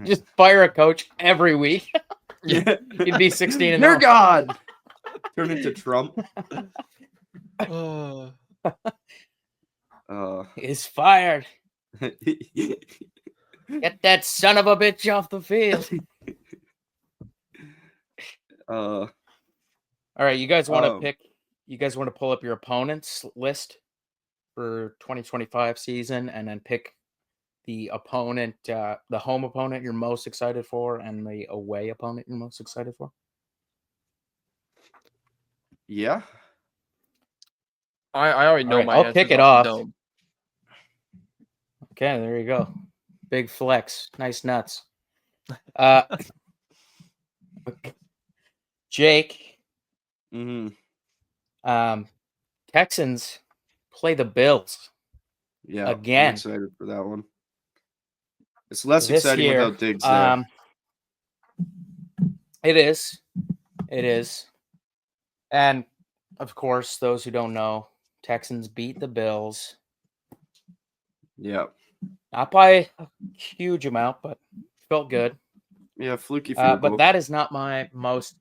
Just fire a coach every week.
Yeah.
You'd be 16 and
You're
0.
God. Turn into Trump.
Oh.
Is fired. Get that son of a bitch off the field. All right, you guys want to pick? You guys want to pull up your opponents list for 2025 season, and then pick the opponent, the home opponent you're most excited for, and the away opponent you're most excited for.
Yeah.
I already know
All right,
my
I'll
answers
kick it
off the
off.
dome.
Okay, there you go. Big flex, nice nuts. Jake,
Mm-hmm.
Texans play the Bills.
Yeah.
Again.
I'm excited for that one. It's less
This
exciting
year,
without Diggs there.
It is. It is. And of course, those who don't know, Texans beat the Bills.
Yeah.
Not by a huge amount, but felt good.
Yeah, fluky field goal.
But that is not my most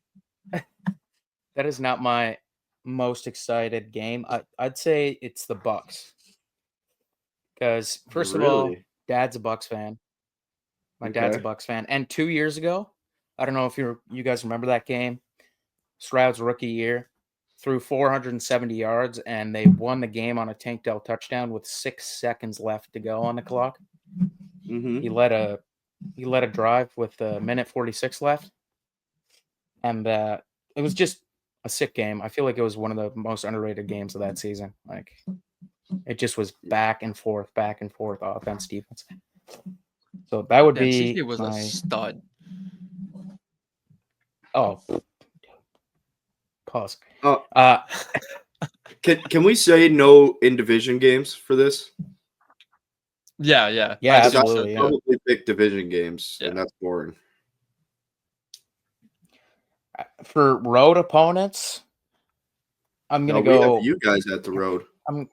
That is not my most excited game. I'd say it's the Bucks. Because first of all,
Really?
Dad's a Bucks fan. My dad's a
Okay.
Bucks fan. And 2 years ago, I don't know if you guys remember that game. Stroud's rookie year, threw 470 yards, and they won the game on a Tank Dell touchdown with 6 seconds left to go on the clock.
Mm-hmm.
He led a drive with a minute 46 left, and it was just a sick game. I feel like it was one of the most underrated games of that season. Like it just was back and forth, offense, defense. So that would
Yeah,
be
CJ was a
my
stud.
oh pause.
Oh,
Uh,
can we say no in division games for this?
Yeah.
Yeah,
I think so,
absolutely,
too.
yeah.
Probably pick division games,
Yeah.
and that's boring.
for road opponents, I'm
No,
gonna
we have
go.
you guys at the road.
I'm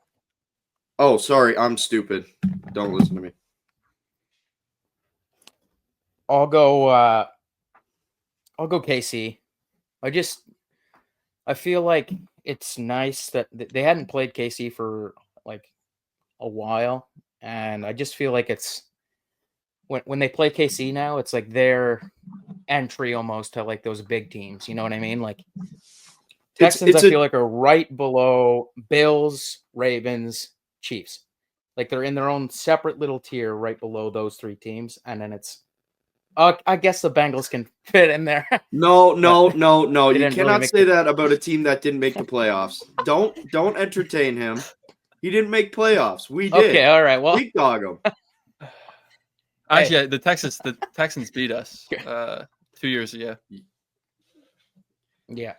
Oh, sorry, I'm stupid. Don't listen to me.
I'll go KC. I feel like it's nice that they hadn't played KC for like a while, and I just feel like it's when they play KC now, it's like their entry almost to like those big teams. You know what I mean? Like Texans, I feel like are right below Bills, Ravens, Chiefs. Like they're in their own separate little tier right below those 3 teams, and then it's I guess the Bengals can fit in there.
No.
They
You
didn't really
cannot
make
say that about a team that didn't make the playoffs. Don't entertain him. He didn't make playoffs. We did.
Okay, all right. Well,
We dog him.
Actually, yeah, the Texans beat us 2 years ago.
yeah.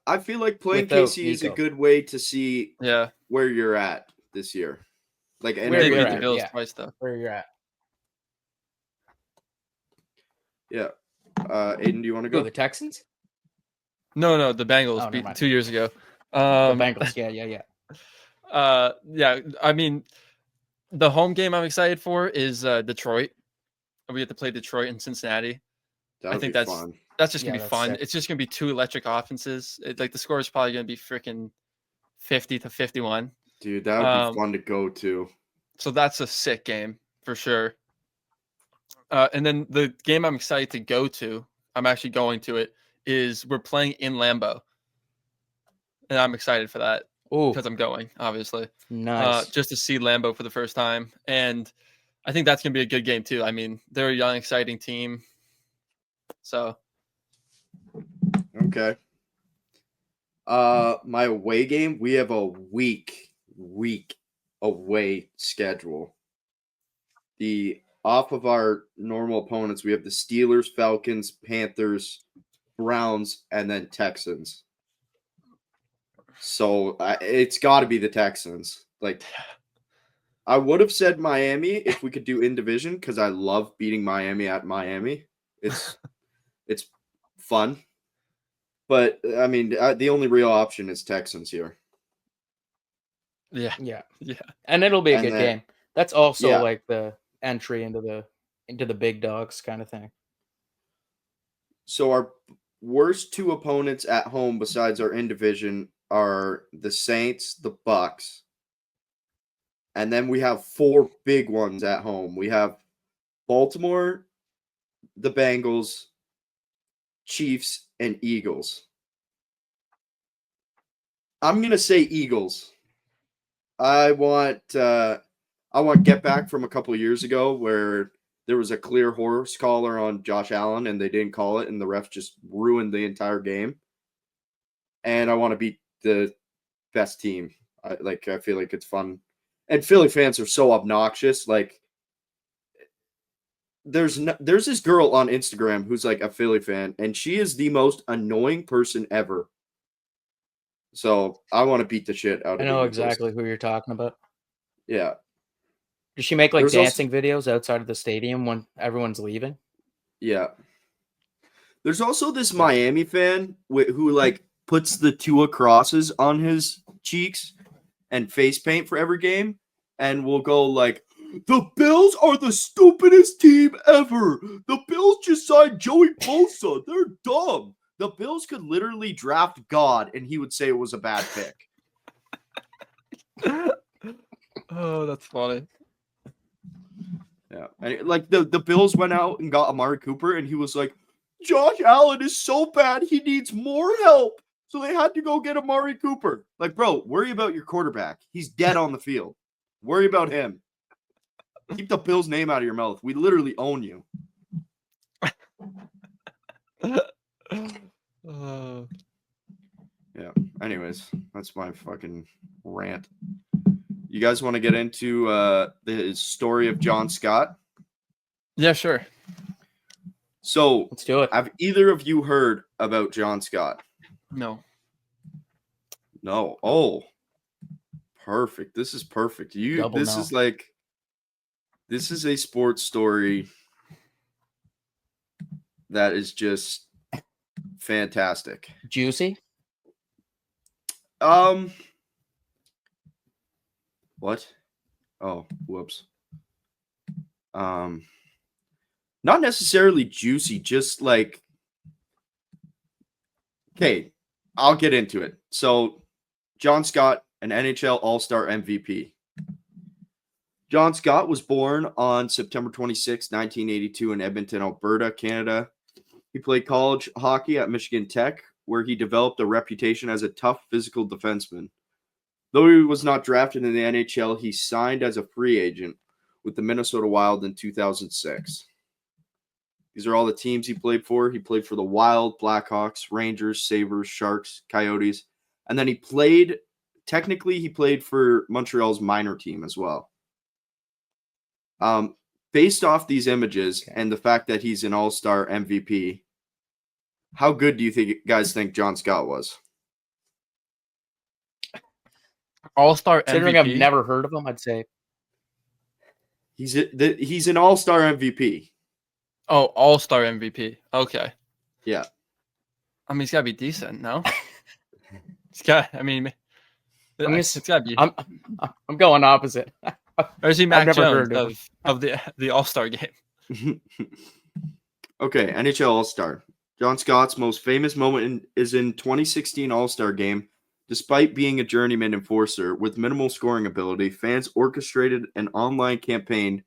I feel like playing
Without
KC is a
Nico.
good way to see
Yeah,
where you're at this year. Like, and
Where
they
you're
beat
every
the
at,
Bills
yeah.
twice though.
Where you're at.
yeah. Aiden, do you want to
Go
go?
the Texans?
No, the Bengals
Oh, never
beat
mind.
2 years ago.
The Bengals. Yeah.
Yeah. I mean, the home game I'm excited for is Detroit. We get to play Detroit and Cincinnati.
That
I
would
think
be
that's
fun.
that's just gonna
Yeah,
be
that's
fun.
sick.
It's just gonna be 2 electric offenses. Like the score is probably gonna be freaking 50-51.
Dude, that would be fun to go to.
So that's a sick game for sure. And then the game I'm excited to go to, I'm actually going to it, is we're playing in Lambeau. And I'm excited for that
Oh,
because I'm going, obviously.
nice.
Just to see Lambeau for the first time. And I think that's going to be a good game, too. I mean, they're a young, exciting team. So,
Okay. My away game, we have a week away schedule. Off of our normal opponents, we have the Steelers, Falcons, Panthers, Browns, and then Texans. So it's got to be the Texans. Like, I would have said Miami if we could do in division because I love beating Miami at Miami. It's fun. But, I mean, the only real option is Texans here.
yeah.
Yeah.
Yeah.
And it'll be a
And
good
then-
game. That's also
Yeah.
like the entry into the big dogs kind of thing.
So our worst 2 opponents at home besides our in division are the Saints, the Bucks, and then we have 4 big ones at home. We have Baltimore, the Bengals, Chiefs, and Eagles. I'm gonna say Eagles. I want get back from a couple years ago where there was a clear horse collar on Josh Allen and they didn't call it and the ref just ruined the entire game. And I want to beat the best team. I feel like it's fun. And Philly fans are so obnoxious. Like there's this girl on Instagram who's like a Philly fan and she is the most annoying person ever. So I want to beat the shit out of
I
the
know
Eagles.
exactly who you're talking about.
Yeah.
Does she make like
There's
dancing videos outside of the stadium when everyone's leaving?
Yeah. There's also this Miami fan who like puts the Tua crosses on his cheeks and face paint for every game and will go like, the Bills are the stupidest team ever. The Bills just signed Joey Bosa. They're dumb. The Bills could literally draft God and he would say it was a bad pick.
Oh, that's funny.
Yeah. And like the Bills went out and got Amari Cooper and he was like, Josh Allen is so bad. He needs more help. So they had to go get Amari Cooper. Like, bro, worry about your quarterback. He's dead on the field. Worry about him. Keep the Bills' name out of your mouth. We literally own you. Yeah. Anyways, that's my fucking rant. You guys want to get into the story of John Scott?
Yeah, sure.
So
Let's do it.
have either of you heard about John Scott?
No.
No. Oh, perfect. This is perfect.
Double
This
no.
is like, this is a sports story that is just fantastic.
Juicy.
What? Oh, whoops. Not necessarily juicy, just like, okay, I'll get into it. So, John Scott, an NHL All-Star MVP. John Scott was born on September 26, 1982 in Edmonton, Alberta, Canada. He played college hockey at Michigan Tech, where he developed a reputation as a tough physical defenseman. Though he was not drafted in the NHL, he signed as a free agent with the Minnesota Wild in 2006. These are all the teams he played for. He played for the Wild, Blackhawks, Rangers, Sabres, Sharks, Coyotes. And then he played for Montreal's minor team as well. Based off these images and the fact that he's an all-star MVP, how good do you guys think John Scott was?
All-Star
Considering
MVP.
I've never heard of him, I'd say
He's an all-star MVP.
Oh, All-Star MVP. Okay.
Yeah.
I mean, he's got to be decent, no? It's got. I mean, it's got to be.
I'm going opposite.
Or is he Mac
never
Jones
heard
of the All-Star game?
Okay, NHL All-Star. John Scott's most famous moment is in 2016 All-Star Game. Despite being a journeyman enforcer with minimal scoring ability, fans orchestrated an online campaign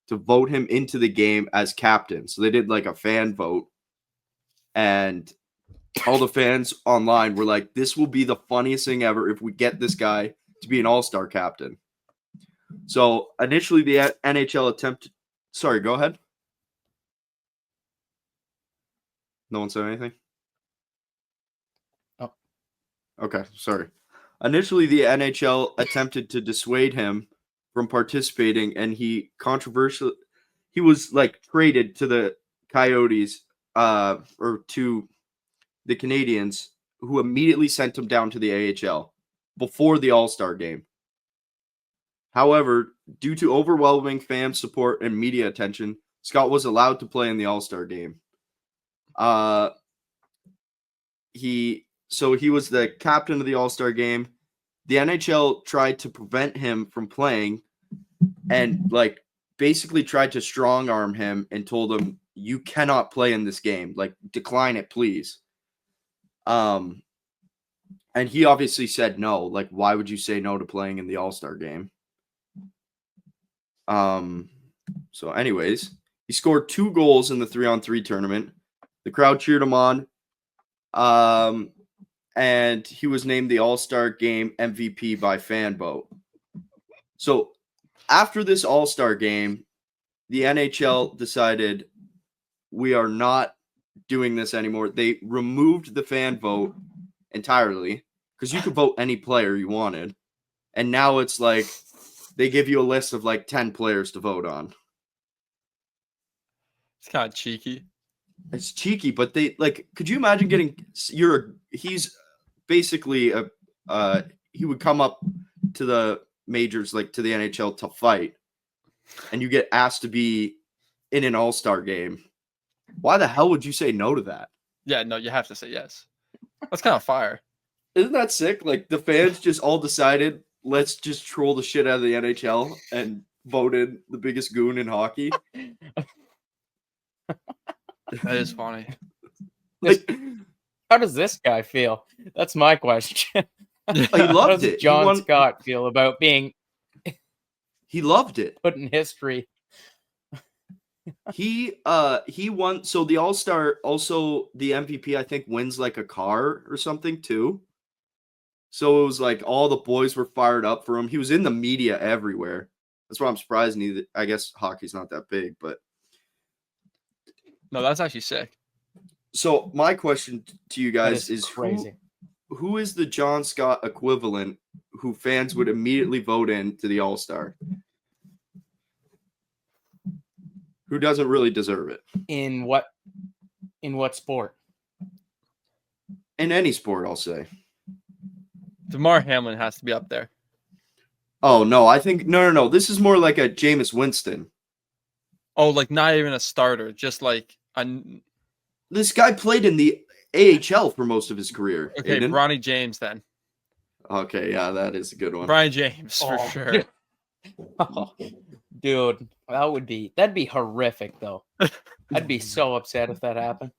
to vote him into the game as captain. So they did like a fan vote. And all the fans online were like, this will be the funniest thing ever if we get this guy to be an all-star captain. So initially the NHL attempted... Sorry, go ahead. No one said anything?
Oh.
Okay, sorry. Initially the NHL attempted to dissuade him from participating, and he was like traded to the Coyotes or to the Canadians, who immediately sent him down to the AHL before the All-Star game. However, due to overwhelming fan support and media attention, Scott was allowed to play in the All-Star game. He was the captain of the All-Star game. The NHL tried to prevent him from playing and like basically tried to strong arm him and told him, you cannot play in this game. Like, decline it, please. And he obviously said no. Like, why would you say no to playing in the All-Star game? So anyways, he scored 2 goals in the 3-on-3 tournament. The crowd cheered him on. And he was named the All-Star Game MVP by fan vote. So after this All-Star Game, the NHL decided we are not doing this anymore. They removed the fan vote entirely because you could vote any player you wanted. And now it's like they give you a list of like 10 players to vote on.
It's kind of cheeky.
It's cheeky, but they like, could you imagine he's basically he would come up to the majors, like to the NHL to fight, and you get asked to be in an all-star game. Why the hell would you say no to that?
Yeah, no, you have to say yes. That's kind of fire.
Isn't that sick? Like the fans just all decided, let's just troll the shit out of the NHL and voted the biggest goon in hockey.
That is funny.
Like,
How does this guy feel? That's my question.
He
How
loved
does
it.
John Scott feel about being
He loved it.
put in history?
He won. So the All-Star, also the MVP, I think, wins like a car or something too. So it was like all the boys were fired up for him. He was in the media everywhere. That's why I'm surprised. I guess hockey's not that big, but
No, that's actually sick.
so my question to you
That
guys is
crazy.
who is the John Scott equivalent who fans would immediately vote in to the All-Star? Who doesn't really deserve it?
In what sport?
In any sport, I'll say.
DeMar Hamlin has to be up there.
Oh, no, I think no. This is more like a Jameis Winston.
Oh, like not even a starter, just like a
This guy played in the AHL for most of his career.
okay,
Aiden?
Bronny James then.
Okay, yeah, that is a good one.
Brian James for
Oh,
sure.
Dude, that'd be horrific though. I'd be so upset if that happened.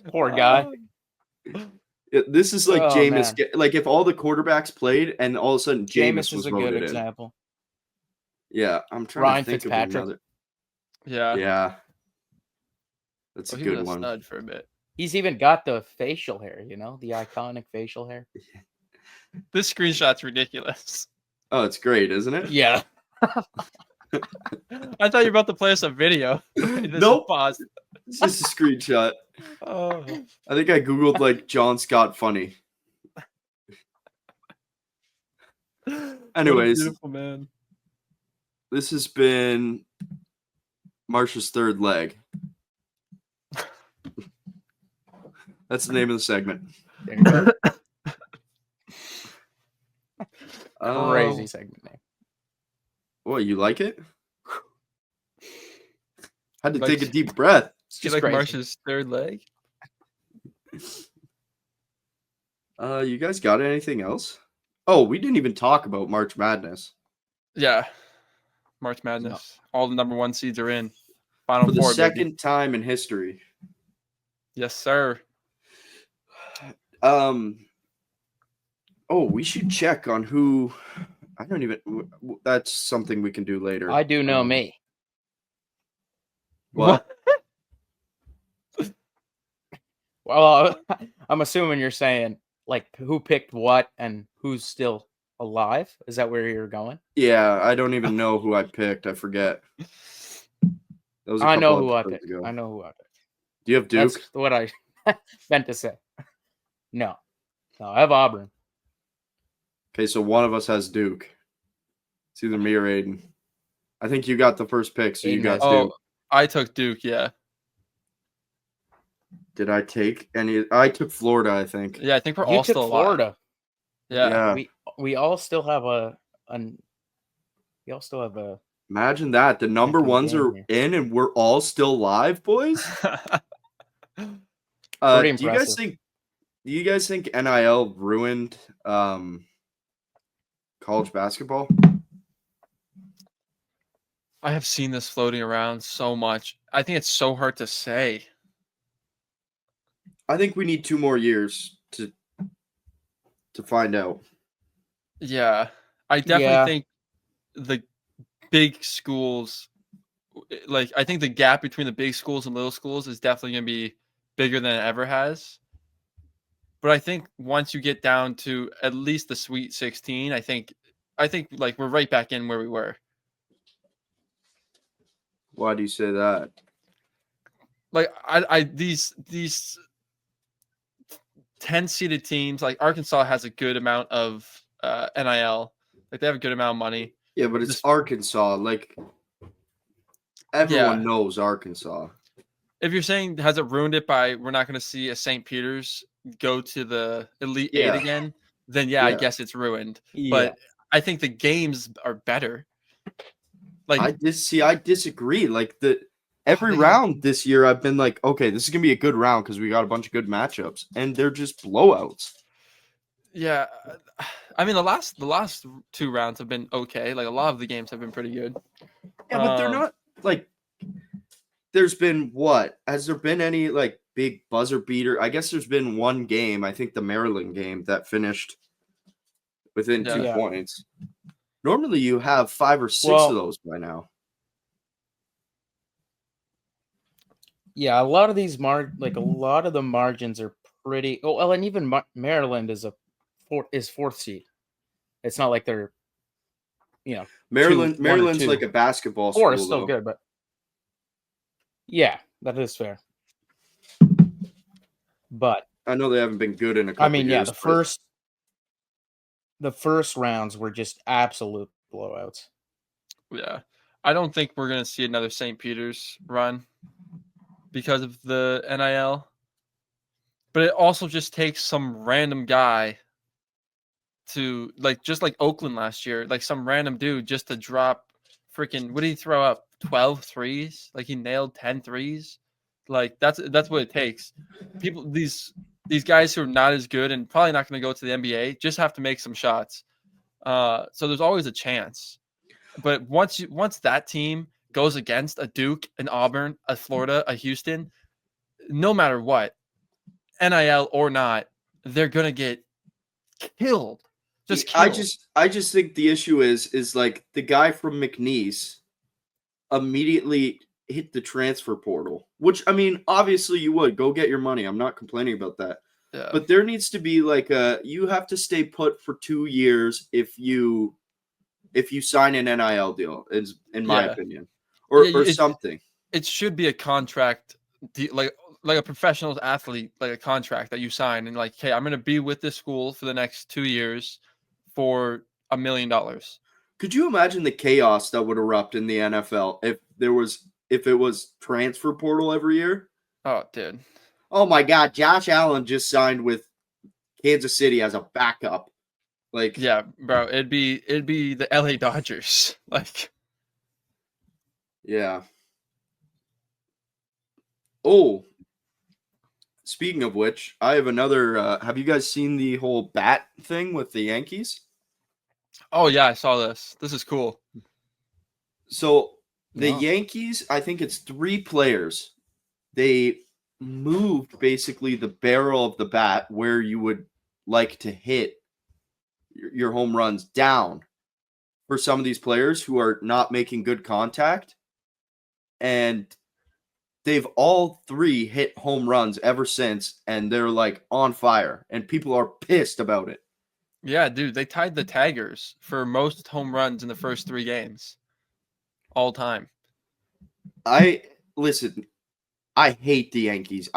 Poor guy.
This is like
Oh,
Jameis.
man.
Like if all the quarterbacks played and all of a sudden Jameis
Jameis
was
is a
voted
good
in.
example.
Yeah, I'm trying
Ryan
to think
Fitzpatrick.
of another.
Yeah.
Yeah, that's a
Well, he was
good
a
one.
stud for a bit.
He's even got the facial hair, the iconic facial hair.
This screenshot's ridiculous.
Oh, it's great, isn't it?
Yeah.
I thought you were about to play us a video. This
Nope.
Pause.
It's just a screenshot.
Oh.
I think I googled like John Scott funny.
What a
Anyways,
beautiful man.
this has been Marsh's third leg. That's the name of the segment.
Crazy segment name.
What, you like it? Had to
Like-
take a deep breath.
It's
Do you
just
like
crazy.
Marsh's third leg?
You guys got anything else? Oh, we didn't even talk about March Madness.
Yeah. March Madness. All the number 1 seeds are in. Final
For the
four,
second
baby.
time in history.
Yes, sir.
Oh, we should check on who. I don't even. That's something we can do later.
I do know me.
What?
Well, I'm assuming you're saying like who picked what and who's still alive. Is that where you're going?
Yeah, I don't even know who I picked. I forget. That was a
I know
couple
who I
episodes
picked.
ago.
I know who I picked.
Do you have Duke?
That's what I meant to say. No, I have Auburn.
Okay, so one of us has Duke. It's either me or Aiden. I think you got the first pick, so you
Aiden
got
has-
Duke.
Oh, I took Duke, yeah.
Did I take any? I took Florida, I think.
Yeah, I think we're
You
all
took
still alive.
Florida.
Yeah.
We all still have a.
Imagine that. The number
Second
ones
game
are
here.
in and we're all still live, boys.
Pretty
Do
impressive.
you guys think NIL ruined college basketball?
I have seen this floating around so much. I think it's so hard to say.
I think we need 2 more years to find out.
Yeah. I definitely
Yeah.
think the big schools, like, I think the gap between the big schools and little schools is definitely going to be bigger than it ever has. But I think once you get down to at least the Sweet 16, I think like we're right back in where we were.
Why do you say that?
Like these 10-seeded teams, like Arkansas has a good amount of NIL. Like they have a good amount of money.
Yeah, but it's
Just-
Arkansas. Like everyone knows Arkansas.
If you're saying has it ruined it by we're not going to see a St. Peter's go to the Elite
Yeah.
Eight again, then I
Yeah.
guess it's ruined.
Yeah.
But I think the games are better. Like
I disagree. Like every
they-
round this year, I've been like, okay, this is gonna be a good round because we got a bunch of good matchups, and they're just blowouts.
yeah, I mean the last 2 rounds have been okay. Like a lot of the games have been pretty good.
Yeah, but they're not like. There's been what? Has there been any like big buzzer beater. I guess there's been one game, I think the Maryland game, that finished within 2
Yeah.
points. Normally you have 5 or 6 of those by now.
Yeah, a lot of these a lot of the margins are pretty. Oh, well, and even Maryland is fourth seed. It's not like they're,
Maryland's
2.
like a basketball
4
school,
is still
though.
good, but yeah, that is fair. But
I know they haven't been good in a couple years.
the first rounds were just absolute blowouts.
Yeah. I don't think we're going to see another St. Peter's run because of the NIL. But it also just takes some random guy to, just like Oakland last year, like some random dude just to drop freaking, what did he throw up? 12 threes? Like he nailed 10 threes? Like that's what it takes. People, these guys who are not as good and probably not going to go to the NBA just have to make some shots. So there's always a chance. But once that team goes against a Duke, an Auburn, a Florida, a Houston, no matter what, NIL or not, they're gonna get killed. Just killed.
I just think the issue is like the guy from McNeese immediately hit the transfer portal, which, I mean, obviously you would go get your money. I'm not complaining about that.
Yeah.
But there needs to be you have to stay put for 2 years if you sign an NIL deal, in my opinion, or something.
It should be a contract, like a professional athlete, like a contract that you sign and like, hey, I'm going to be with this school for the next 2 years for $1 million.
Could you imagine the chaos that would erupt in the NFL if it was transfer portal every year?
Oh, dude.
Oh my God, Josh Allen just signed with Kansas City as a backup. Like,
yeah, bro, it'd be the LA Dodgers. Like,
yeah. Oh, speaking of which, I have another. Have you guys seen the whole bat thing with the Yankees?
Oh yeah, I saw this. This is cool.
So the Yankees, I think it's 3 players. They moved basically the barrel of the bat where you would like to hit your home runs down for some of these players who are not making good contact. And they've all 3 hit home runs ever since, and they're like on fire, and people are pissed about it.
Yeah, dude, they tied the Tigers for most home runs in the first 3 games all time.
Listen, I hate the Yankees.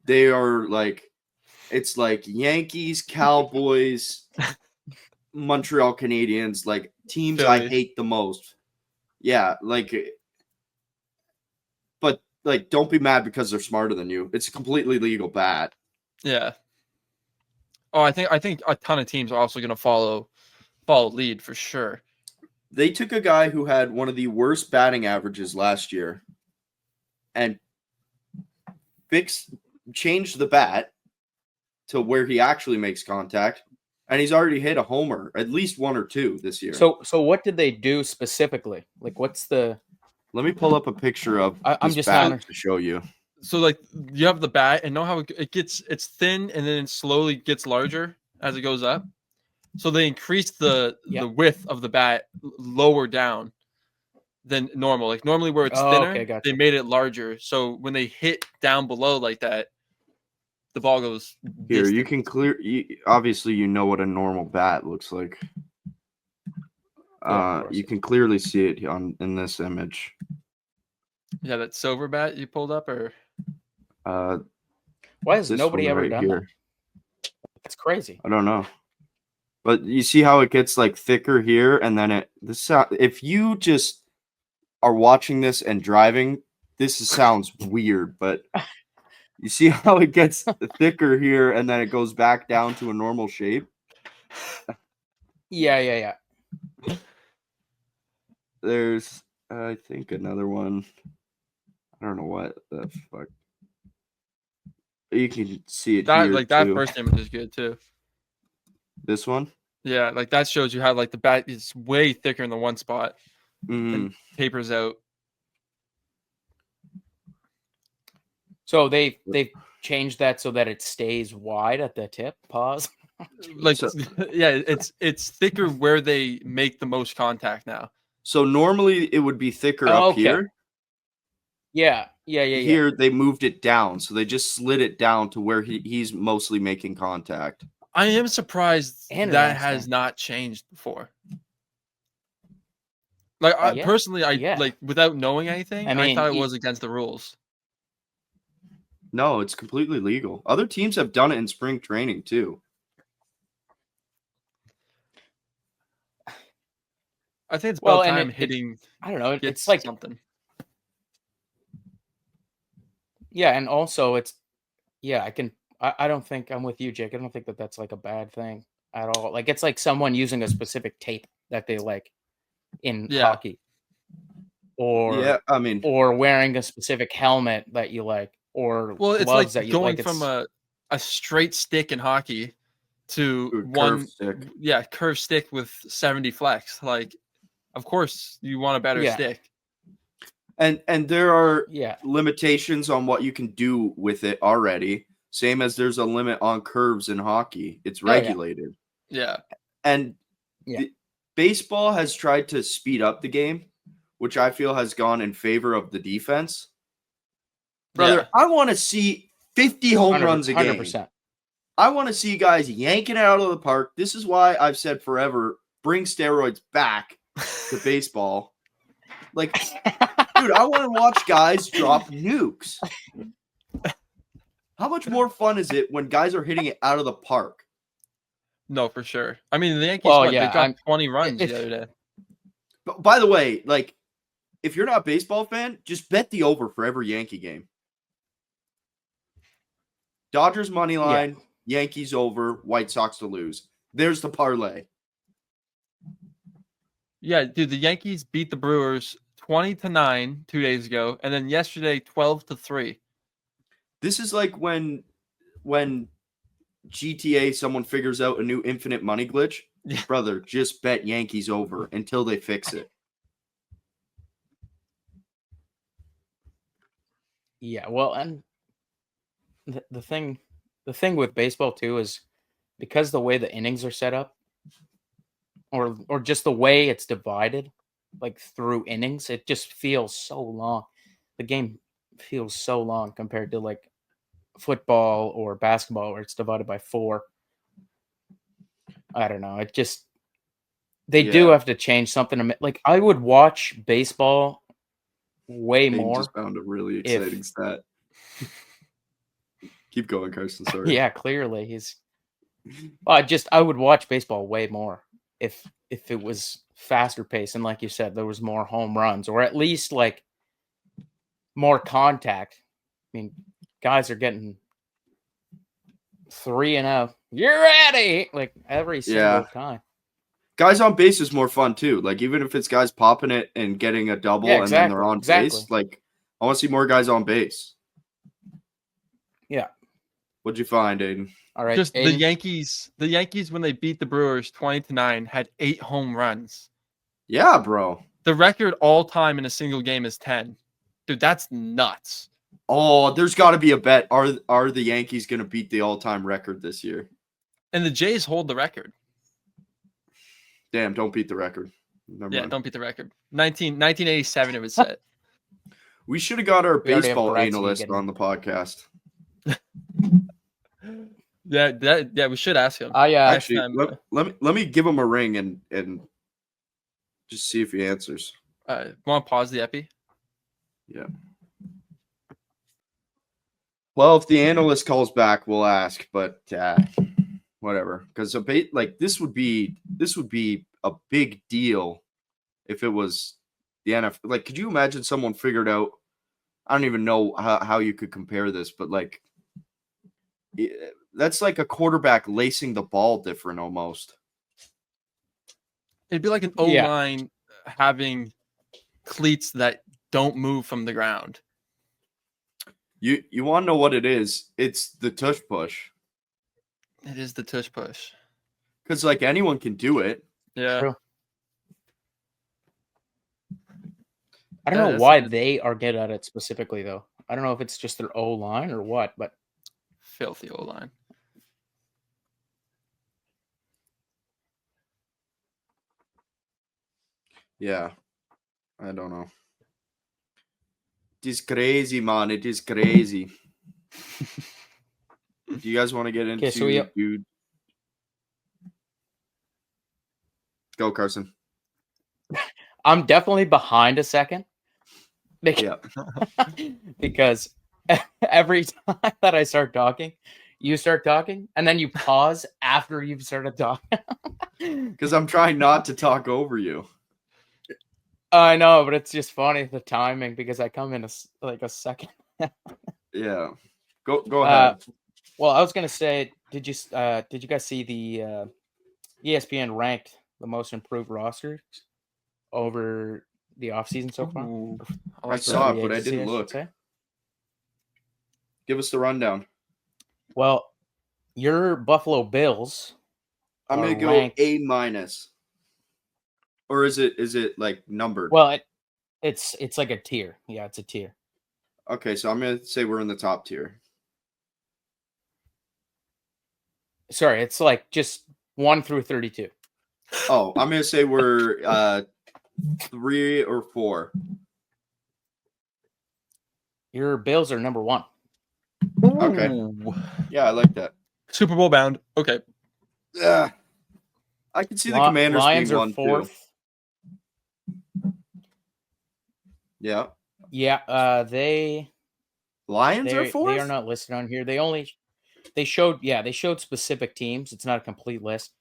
They are like, it's like Yankees, Cowboys, Montreal Canadiens, like teams
Philly.
I hate the most. Yeah, but don't be mad because they're smarter than you. It's a completely legal bat.
Yeah. Oh, I think a ton of teams are also going to follow lead for sure.
They took a guy who had one of the worst batting averages last year and changed the bat to where he actually makes contact, and he's already hit a homer, at least 1 or 2 this year.
So what did they do specifically? Like, what's the?
Let me pull up a picture of
I'm just
bat to show you.
So like you have the bat, and know how it's thin and then it slowly gets larger as it goes up. So they increased the width of the bat lower down than normal. Like normally where it's thinner,
okay, gotcha.
they made it larger. So when they hit down below like that, the ball goes
here. You can obviously you know what a normal bat looks like. You can clearly see it in this image.
Yeah, that silver bat you pulled up, or
why has nobody ever done that? It's crazy.
I don't know. But you see how it gets like thicker here, and then if you just are watching this and driving, this sounds weird, but you see how it gets thicker here, and then it goes back down to a normal shape.
Yeah.
There's, I think, another one. I don't know what the fuck. You can see it here
like that first image is good too.
This one?
Yeah, like that shows you how like the bat is way thicker in the one spot and tapers out.
So they change that so that it stays wide at the tip? Pause.
Like,
So-
yeah, it's thicker where they make the most contact now.
So normally it would be thicker
Oh,
up
okay.
here.
Yeah.
Here they moved it down, so they just slid it down to where he's mostly making contact.
I am surprised that has
Interesting.
not changed before. Like,
Yeah,
personally,
yeah.
like, without knowing anything,
I
I
mean,
thought it was against the rules.
No, it's completely legal. Other teams have done it in spring training too.
I think it's
Well,
about
and
time
it-
hitting
I don't know.
gets
It's like,
something.
yeah, and also it's, yeah, I don't think I'm with you, Jake. I don't think that that's like a bad thing at all. Like, it's like someone using a specific tape that they like in
Yeah.
hockey, or
Yeah, I mean,
or wearing a specific helmet that you like, or
Well, it's
gloves
like
that you
going
like.
from a straight stick in hockey to
To a curved
one
stick.
curved stick with 70 flex. Like, of course you want a better
Yeah.
stick.
and there are
Yeah.
limitations on what you can do with it already. Same as there's a limit on curves in hockey. It's
Oh, yeah.
regulated.
Yeah.
And
Yeah.
baseball has tried to speed up the game, which I feel has gone in favor of the defense. Brother,
Yeah.
I want to see 50 home runs a game.
100%.
I want to see guys yanking it out of the park. This is why I've said forever, bring steroids back to baseball. Like, dude, I want to watch guys drop nukes. How much more fun is it when guys are hitting it out of the park?
No, for sure. I mean, the Yankees,
Well,
they
yeah,
got 20 runs
if-
the other day.
But by the way, like, if you're not a baseball fan, just bet the over for every Yankee game. Dodgers money line, Yankees over, White Sox to lose. There's the parlay.
Yeah, dude, the Yankees beat the Brewers 20-9 2 days ago, and then yesterday 12-3.
This is like when GTA someone figures out a new infinite money glitch.
Yeah.
Brother, just bet Yankees over until they fix it.
Yeah, well, and the thing with baseball too is because the way the innings are set up, or just the way it's divided, like through innings, it just feels so long. The game feels so long compared to like football or basketball where it's divided by 4. I don't know. It just they do
Yeah.
have to change something. Like, I would watch baseball way
Aiden
more.
just found a really exciting stat. Keep going, Carson. Sorry.
Yeah, clearly he's. Well, I would watch baseball way more if it was faster paced and, like you said, there was more home runs or at least like more contact. I mean, guys are getting 3-0. You're ready, like every single time.
Guys on base is more fun too. Like, even if it's guys popping it and getting a double and then they're on base, like, I want to see more guys on base.
Yeah.
What'd you find, Aiden?
All right.
Just
Aiden.
the Yankees when they beat the Brewers 20-9 had 8 home runs.
Yeah, bro.
The record all time in a single game is 10. Dude, that's nuts.
Oh, there's got to be a bet. Are the Yankees going to beat the all-time record this year?
And the Jays hold the record.
Damn, don't beat the record. Never mind.
Don't beat the record. 1987 it was set.
We should have got our
We already have
baseball
Gretzky
analyst
getting-
on the podcast.
Yeah, we should ask him.
Actually,
time,
let me give him a ring and just see if he answers.
Want to pause the epi?
Yeah. Well, if the analyst calls back, we'll ask, but whatever. Because this would be a big deal if it was the NFL. Like, could you imagine someone figured out? I don't even know how you could compare this, but like, that's like a quarterback lacing the ball different almost.
It'd be like an O-line having cleats that don't move from the ground.
You want to know what it is? It's the tush push.
It is the tush push.
Because like anyone can do it.
Yeah.
True. I don't know why they are good at it specifically, though. I don't know if it's just their O-line or what, but
filthy O-line.
Yeah. I don't know. It is crazy, man. It is crazy. Do you guys want to get into dude? Go, Carson.
I'm definitely behind a second.
Yeah.
Because every time that I start talking, you start talking, and then you pause after you've started talking.
Because I'm trying not to talk over you.
I know, but it's just funny, the timing, because I come in a second.
Yeah. Go ahead.
Well, I was gonna say, did you guys see the ESPN ranked the most improved rosters over the offseason so far?
Ooh,
I saw it, but I
agency,
didn't look. Give us the rundown.
Well, your Buffalo Bills.
I'm gonna go
ranked...
A-. Or is it like numbered?
Well, it's like a tier. Yeah, it's a tier.
Okay, so I'm gonna say we're in the top tier.
Sorry, it's like just 1 through 32.
Oh, I'm gonna say we're 3 or 4.
Your Bills are number 1.
Okay.
Ooh.
Yeah, I like that.
Super Bowl bound. Okay.
Yeah. I can see the Commanders
Lions
being
are
1
4th.
too. Yeah.
Yeah, they
Lions are 4th?
They are not listed on here. They showed specific teams. It's not a complete list.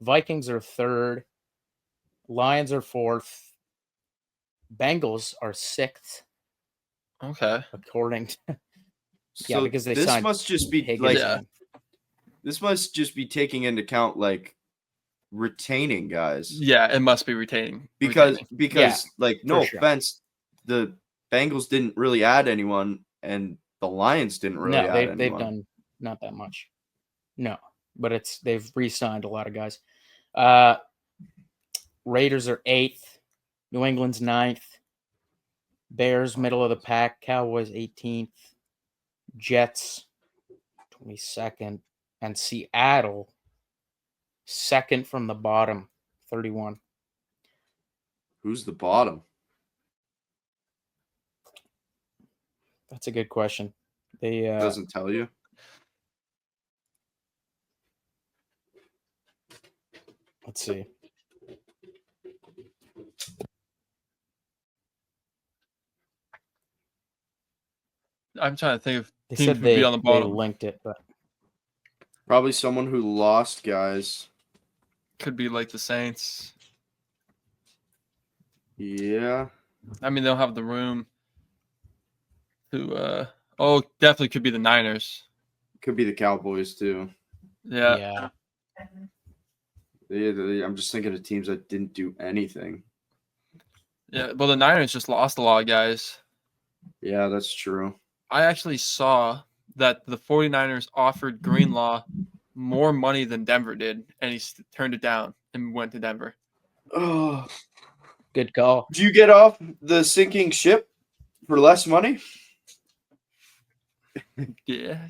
Vikings are 3rd. Lions are 4th. Bengals are 6th.
Okay.
According to
So
because they
this
signed
must just be
Higgins.
like
Yeah.
this must just be taking into account like retaining guys.
Yeah, it must be retaining.
Because
Yeah,
like no
sure.
offense, the Bengals didn't really add anyone and the Lions didn't really add anyone.
They've done not that much. No, but they've re-signed a lot of guys. Raiders are 8th. New England's 9th. Bears middle of the pack. Cowboys 18th. Jets 22nd. And Seattle 2nd from the bottom, 31.
Who's the bottom?
That's a good question. They
doesn't tell you.
Let's see.
I'm trying to think of
They
teams
said
would
they
be on the bottom.
linked it, but
Probably someone who lost guys.
Could be like the Saints.
Yeah.
I mean, they'll have the room to. Definitely could be the Niners.
Could be the Cowboys too.
Yeah.
I'm just thinking of teams that didn't do anything.
Yeah. Well, the Niners just lost a lot of guys.
Yeah, that's true.
I actually saw that the 49ers offered Greenlaw more money than Denver did, and he turned it down and went to Denver.
Oh,
good call.
Do you get off the sinking ship for less money?
Yeah.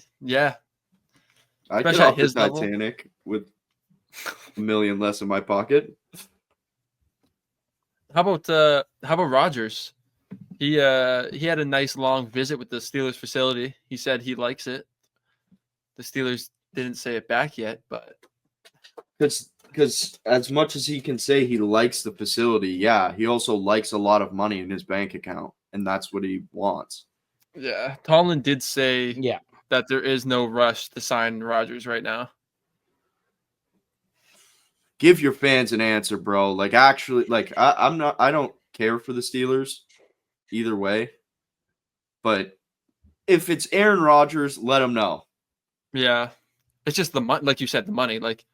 I
Especially
get off
at his
the
level.
Titanic with $1 million less in my pocket.
How about Rodgers? He had a nice long visit with the Steelers facility. He said he likes it. The Steelers didn't say it back yet, but
because as much as he can say he likes the facility, yeah, he also likes a lot of money in his bank account, and that's what he wants.
Yeah, Tomlin did say
Yeah.
that there is no rush to sign Rodgers right now.
Give your fans an answer, bro. Like actually, like I don't care for the Steelers either way, but if it's Aaron Rodgers, let him know.
Yeah, it's just the money, like you said, the money. Like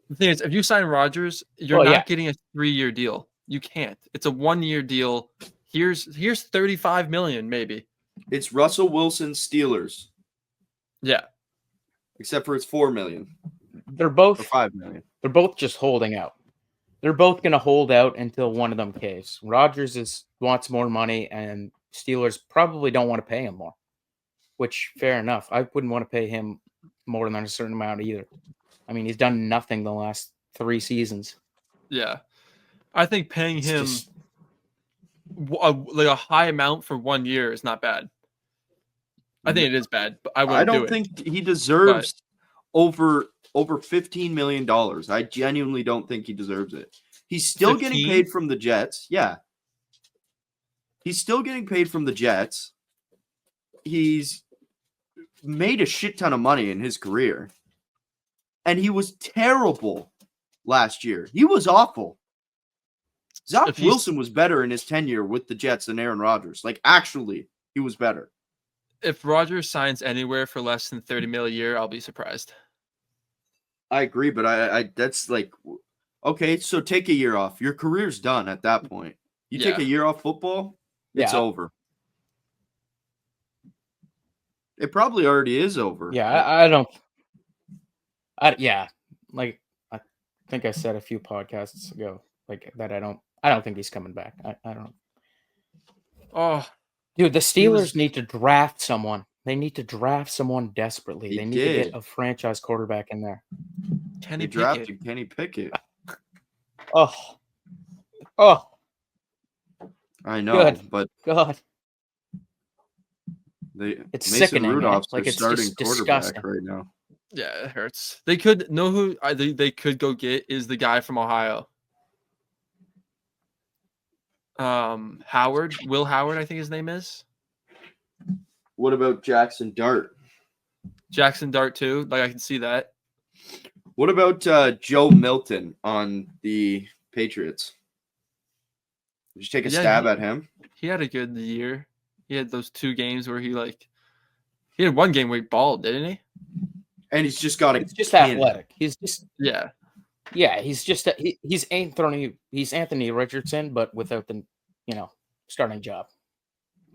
the thing is, if you sign Rodgers, you're not getting a 3-year deal. You can't. It's a 1-year deal. Here's $35 million, maybe.
It's Russell Wilson's Steelers.
Yeah,
except for it's $4 million.
They're both
or $5 million.
They're both just holding out. They're both going to hold out until one of them caves. Rodgers wants more money, and Steelers probably don't want to pay him more. which fair enough. I wouldn't want to pay him more than a certain amount either. I mean, he's done nothing the last 3 seasons.
Yeah. I think paying
It's
him
just
like a high amount for 1 year is not bad. I think it is bad, but I
I
wouldn't do
don't
it.
think he deserves over $15 million. I genuinely don't think he deserves it. He's still getting
15?
paid from the Jets. Yeah. He's still getting paid from the Jets. He's made a shit ton of money in his career. And he was terrible last year. He was awful. Zach
If he's-
Wilson was better in his tenure with the Jets than Aaron Rodgers. Like, actually, he was better.
If Rodgers signs anywhere for less than $30 million a year, I'll be surprised.
I agree, but I that's like, okay, so take a year off. Your career's done at that point. You take
Yeah.
a year off football, it's
Yeah.
over. It probably already is over.
Yeah, I don't. Yeah, like I think I said a few podcasts ago, like that. I don't think he's coming back. I don't.
Oh,
Dude, the
He was-
Steelers need to draft someone. They need to draft someone desperately.
He
They need to
did.
get a franchise quarterback in there.
Kenny
They
Pickett.
drafted Kenny Pickett.
Oh,
I know,
Good.
but
God.
Mason
It's sickening, man.
Rudolph's
Like,
their
it's
starting
just
quarterback
disgusting.
right now.
Yeah, it hurts. They could know who they could go get is the guy from Ohio. Will Howard, I think his name is.
What about Jackson Dart?
Jackson Dart too. Like I can see that.
What about Joe Milton on the Patriots? Did you take a
Yeah,
stab at him?
He had a good year. He had those 2 games where he had 1 game where he balled, didn't he?
And he's just got a
He's just
cannon.
athletic. He's just
Yeah.
he's just he's Anthony Richardson, but without the starting job.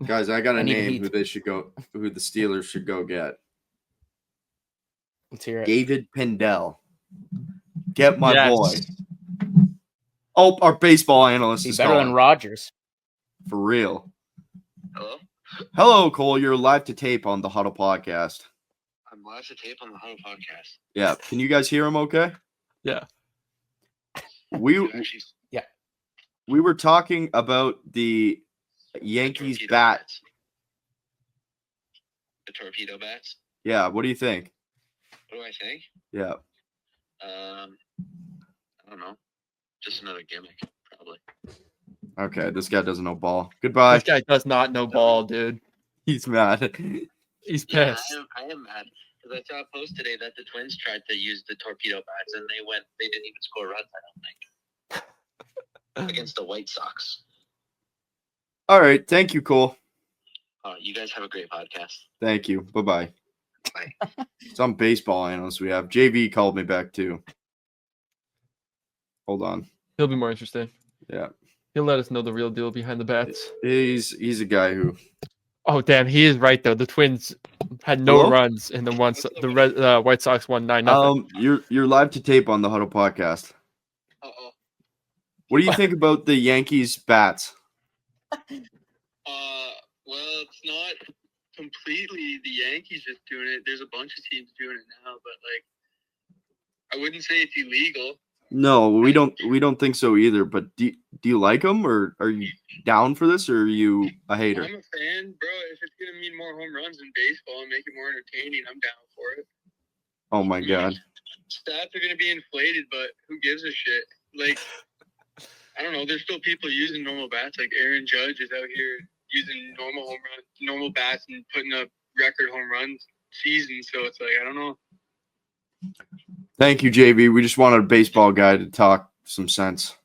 Guys, I got a
I need
name
heat.
who the Steelers should go get.
Let's hear it.
David Pindell. Get my
Yes.
boy. Oh, our baseball analyst
He's
is
better
calling.
than Rodgers.
For real.
Hello?
Hello, Cole. You're live to tape on the Huddle Podcast.
I'm live to tape on the HUDDLE podcast.
Yeah. Can you guys hear him okay?
Yeah.
We
You actually
we were talking about the Yankees
torpedo
bat.
bats. The torpedo bats.
Yeah. What do you think?
What do I think?
Yeah.
I don't know. Just another gimmick, probably.
Okay. This guy doesn't know ball. Goodbye.
This guy does not know ball, dude.
He's mad.
He's
Yeah,
pissed.
I am mad because I saw a post today that the Twins tried to use the torpedo bats and they didn't even score runs. I don't think against the White Sox.
All right. Thank you, Cole.
You guys have a great podcast.
Thank you. Bye-bye.
Bye.
Some baseball analysts we have. JV called me back too. Hold on.
He'll be more interesting.
Yeah.
He'll let us know the real deal behind the bats.
He's a guy who.
Oh damn, he is right though. The Twins had no
Hello?
runs, and the White Sox won 9-0.
You're live to tape on the Huddle Podcast.
Uh-oh.
What do you think about the Yankees bats?
Well, it's not completely the Yankees just doing it. There's a bunch of teams doing it now, but I wouldn't say it's illegal.
No, we don't think so either. But do you like them, or are you down for this, or are you a hater?
I'm a fan, bro. If it's gonna mean more home runs in baseball and make it more entertaining, I'm down for it.
Oh my god.
Stats are gonna be inflated, but who gives a shit? I don't know. There's still people using normal bats. Like Aaron Judge is out here using normal bats and putting up record home runs season. So it's I don't know.
Thank you, JV. We just wanted a baseball guy to talk some sense.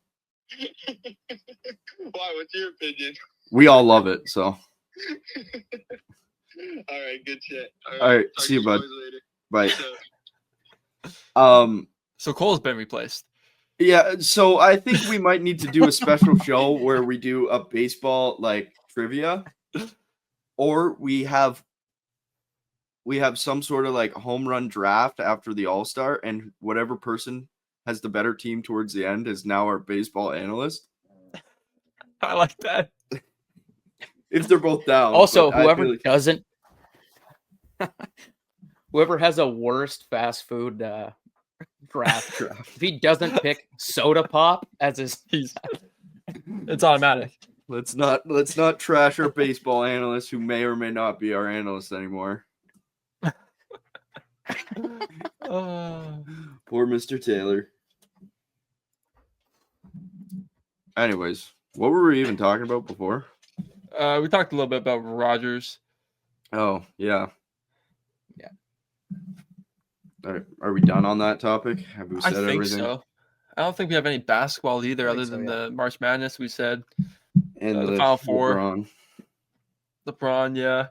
Why? What's your opinion?
We all love it. So.
All right, good shit.
All right,
talk
see you,
to
bud.
boys later.
Bye.
So,
So Cole's been replaced.
Yeah, so I think we might need to do a special show where we do a baseball trivia, or we have some sort of home run draft after the All-Star, and whatever person has the better team towards the end is now our baseball analyst.
I like that.
If they're both down.
Also,
but I
whoever
feel like-
doesn't Whoever has a worst fast food draft, if he doesn't pick soda pop as his,
It's automatic.
Let's not trash our baseball analyst who may or may not be our analyst anymore. Poor Mr. Taylor. Anyways, what were we even talking about before?
We talked a little bit about Rodgers.
Oh, yeah.
Yeah.
Are we done on that topic? Have we
I
said
think
everything?
so. I don't think we have any basketball either,
I
other
think so,
than
yeah.
the March Madness we said.
And
The Final Four. LeBron, yeah.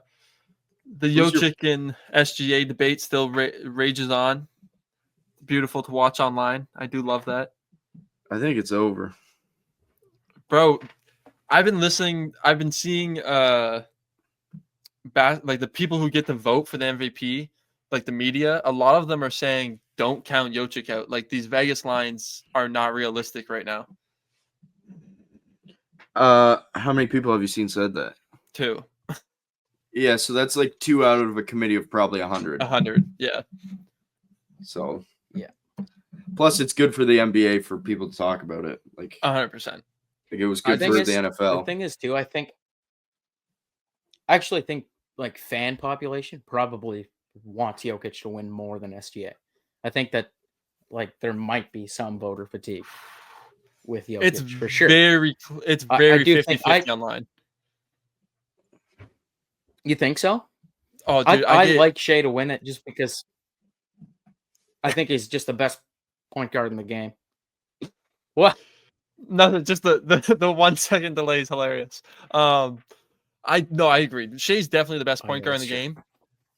The
Who's your-
Jokic and SGA debate still rages on. Beautiful to watch online. I do love that.
I think it's over.
Bro, I've been seeing like the people who get to vote for the MVP, like the media, a lot of them are saying don't count Jokic out. Like these Vegas lines are not realistic right now.
How many people have you seen said that?
2.
Yeah, so that's like 2 out of a committee of probably 100.
100. Yeah.
So
yeah.
Plus, it's good for the NBA for people to talk about it. Like
100%.
Like it was good for the NFL.
The thing is, too, I actually think like fan population probably wants Jokic to win more than SGA. I think that like there might be some voter fatigue with Jokic
It's
for sure.
It's very
I do
50-50 online.
You think so?
Oh, dude,
I like Shea to win it just because I think he's just the best point guard in the game. What?
Nothing. Just the 1 second delay is hilarious. I agree. Shea's definitely the best point guard in the game.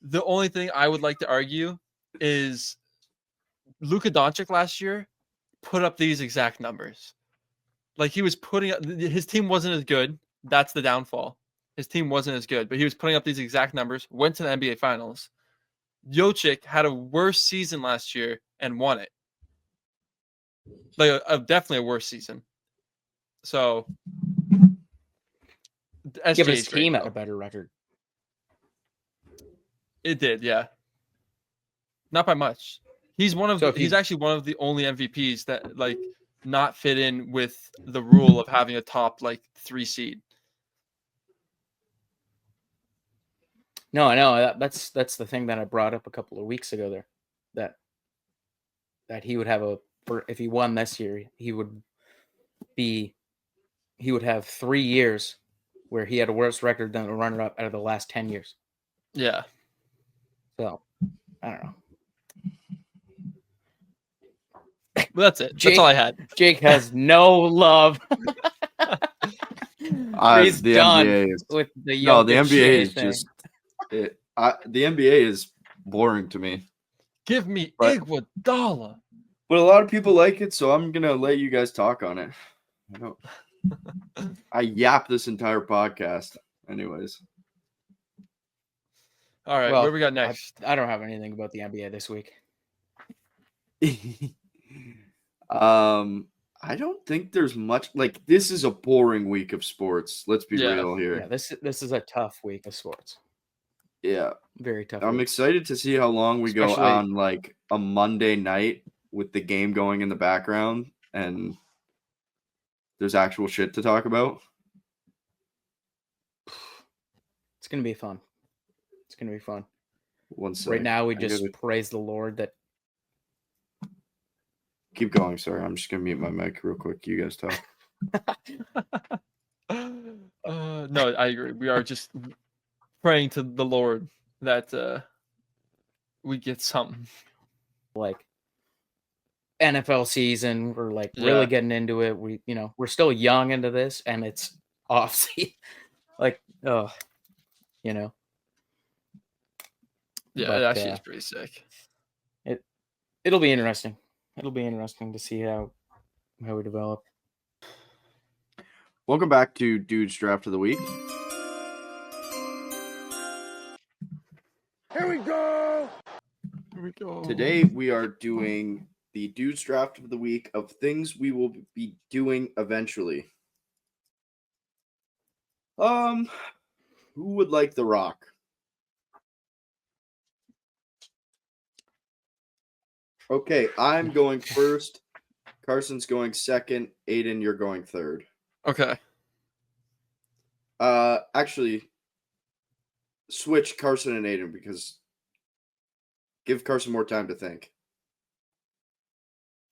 The only thing I would like to argue is Luka Doncic last year put up these exact numbers. Like he was his team wasn't as good. That's the downfall. His team wasn't as good, but he was putting up these exact numbers. Went to the NBA Finals. Jokic had a worse season last year and won it. Like definitely a worse season. So,
but his team had a better record.
It did, yeah. Not by much. He's actually one of the only MVPs that like not fit in with the rule of having a top like 3 seed.
No, I know that's the thing that I brought up a couple of weeks ago there, that he would have if he won this year, he would have 3 years where he had a worse record than the runner-up out of the last 10 years.
Yeah.
So, I don't know.
Well, that's it. That's all I had.
Jake has no love. He's
the
done
NBA is,
with the
no. The
Jokic
NBA is
thing.
just the NBA is boring to me.
Give me Iguodala.
But a lot of people like it, so I'm gonna let you guys talk on it. I yap this entire podcast, anyways.
All right, what we got next?
I don't have anything about the NBA this week.
I don't think there's much. Like this is a boring week of sports. Let's be real here.
Yeah, this is a tough week of sports.
Yeah,
very tough.
I'm excited to see how long we go on like a Monday night with the game going in the background and there's actual shit to talk about.
It's gonna be fun. It's gonna be fun.
One second.
Right now, we just praise the Lord that.
Keep going. Sorry, I'm just gonna mute my mic real quick. You guys talk.
No, I agree. We are just praying to the Lord that we get something.
Like NFL season, we're like really getting into it. We're still young into this, and it's off season. Like,
Yeah,
but,
it actually is pretty sick.
It'll be interesting. It'll be interesting to see how we develop.
Welcome back to Dude's Draft of the Week.
Here we go.
Today we are doing the Dude's Draft of the Week of things we will be doing eventually. Who would like The Rock? Okay, I'm going first. Carson's going second. Aiden, you're going third.
Okay.
Actually, switch Carson and Aiden because give Carson more time to think.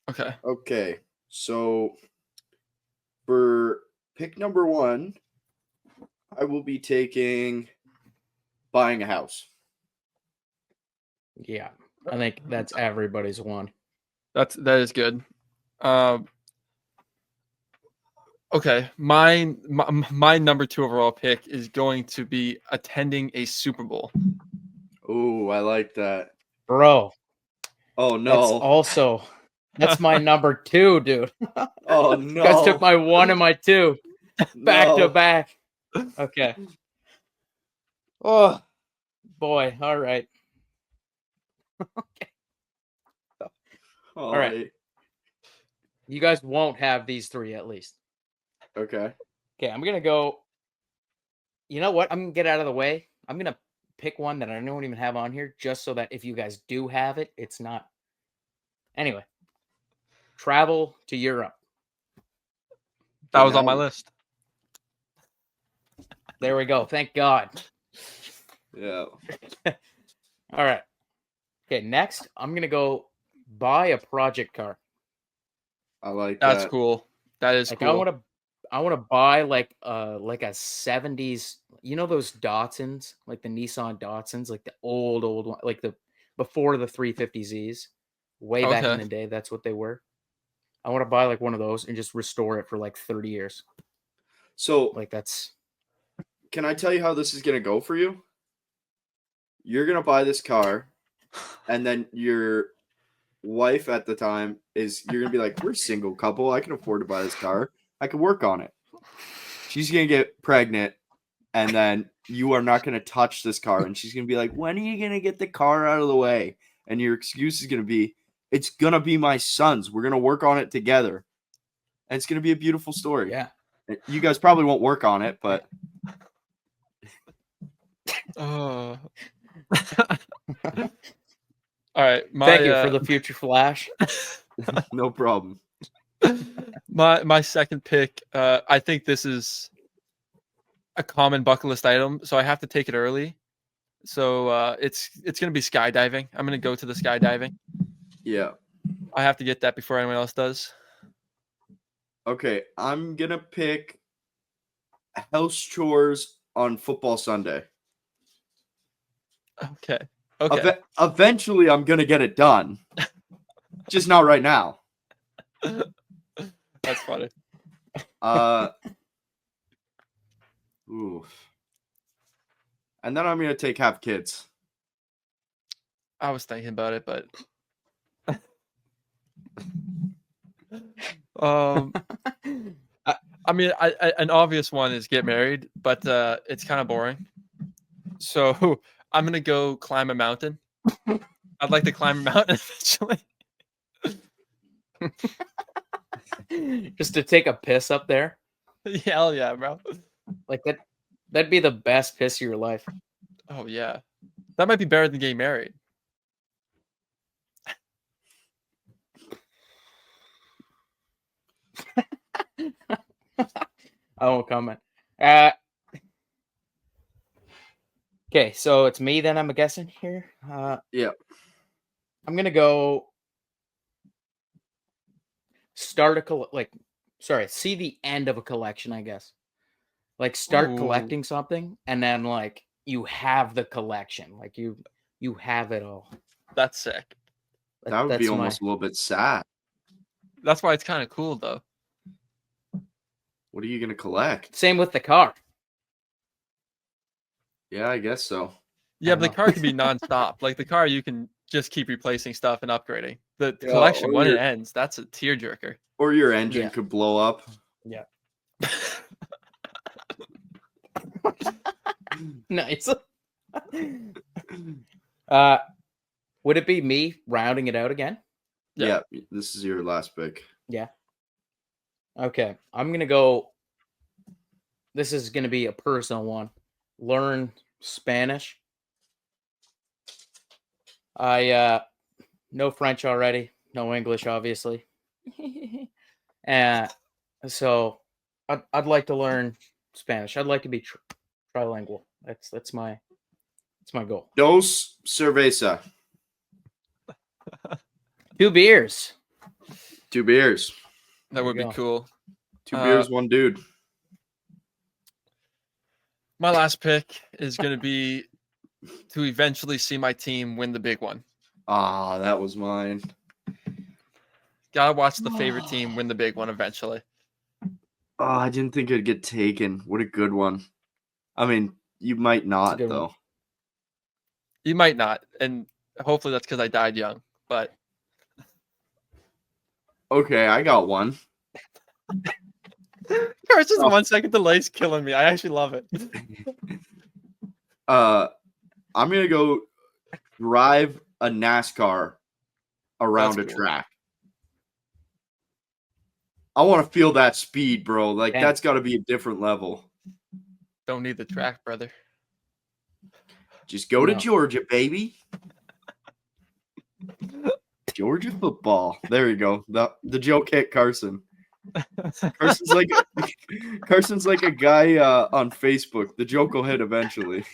Okay.
Okay, so for pick number 1, I will be taking buying a house.
Yeah, I think that's everybody's one.
That is good. Okay, my number 2 overall pick is going to be attending a Super Bowl.
Oh, I like that.
Bro,
Oh
that's my number 2, dude.
Oh
You guys took
no.
my 1 and my 2 back to
No.
back. Okay. Oh boy. All right.
All
right. You guys won't have these 3 at least.
Okay.
Okay, I'm gonna go. You know what? I'm gonna get out of the way. I'm gonna pick one that I don't even have on here, just so that if you guys do have it, it's not. Anyway, travel to Europe.
That was on my list.
There we go. Thank God.
Yeah.
All right. Okay, next, I'm gonna go buy a project car.
I like
That's
that.
cool. That is
Like
cool.
I wanna buy like a 70s, you know those Datsuns, like the Nissan Datsuns, like the old one, like the before the 350Zs, way back in
Okay.
the day. That's what they were. I want to buy like one of those and just restore it for like 30 years.
So,
Like that's
can I tell you how this is going to go for you? You're going to buy this car, and then your wife at the time you're going to be like, we're a single couple. I can afford to buy this car. I can work on it. She's going to get pregnant, and then you are not going to touch this car. And she's going to be like, when are you going to get the car out of the way? And your excuse is going to be, it's going to be my son's. We're going to work on it together. And it's going to be a beautiful story.
yeah.
You guys probably won't work on it, but
Oh. All right.
Thank you for the future flash.
no problem.
My second pick. I think this is a common bucket list item, so I have to take it early. So it's gonna be skydiving. I'm gonna go to the skydiving.
Yeah.
I have to get that before anyone else does.
Okay, I'm gonna pick house chores on football Sunday.
Okay. Okay.
Eventually, I'm gonna get it done. Just not right now.
That's funny.
Oof. And then I'm gonna have kids.
I was thinking about it, but I mean, an obvious one is get married, but it's kind of boring. So I'm gonna go climb a mountain. I'd like to climb a mountain eventually.
Just to take a piss up there.
Hell yeah, bro.
Like that'd be the best piss of your life.
Oh yeah, that might be better than getting married.
I won't comment. Okay, so it's me then, I'm guessing here.
Yeah.
I'm gonna go start see the end of a collection, I guess. Like start
Ooh.
collecting something, and then like you have the collection, like you have it all.
That's sick.
That would be almost a little bit sad.
That's why it's kind of cool, though.
What are you gonna collect?
Same with the car.
Yeah, I guess so.
Yeah, but the car can be nonstop. Like the car, you can just keep replacing stuff and upgrading. The collection, when it ends, that's a tearjerker.
Or your engine could blow up.
Yeah. Nice. Would it be me rounding it out again?
Yeah, this is your last pick.
Yeah. Okay, I'm gonna go. This is gonna be a personal one. Learn Spanish. I no French already, no English, obviously. And so I'd like to learn Spanish. I'd like to be trilingual. That's my goal.
Dos cerveza.
2 beers.
2 beers.
That would be
go.
cool.
2 beers, 1 dude.
My last pick is going to be to eventually see my team win the big one.
Ah, that was mine.
Gotta watch the favorite team win the big one eventually.
Oh, I didn't think it'd get taken. What a good one. I mean, you might not,
good
though.
one.
You might not, and hopefully that's because I died young. But
Okay, I got one.
Carson's 1 second delay is killing me. I actually love it.
I'm going to go drive a NASCAR around
That's
a
cool.
track. I want to feel that speed, bro. Like,
Dang.
that's got to be a different level.
Don't need the track, brother.
Just go to
No.
Georgia, baby. Georgia football. There you go. The joke hit Carson. Carson's like a guy on Facebook. The joke will hit eventually.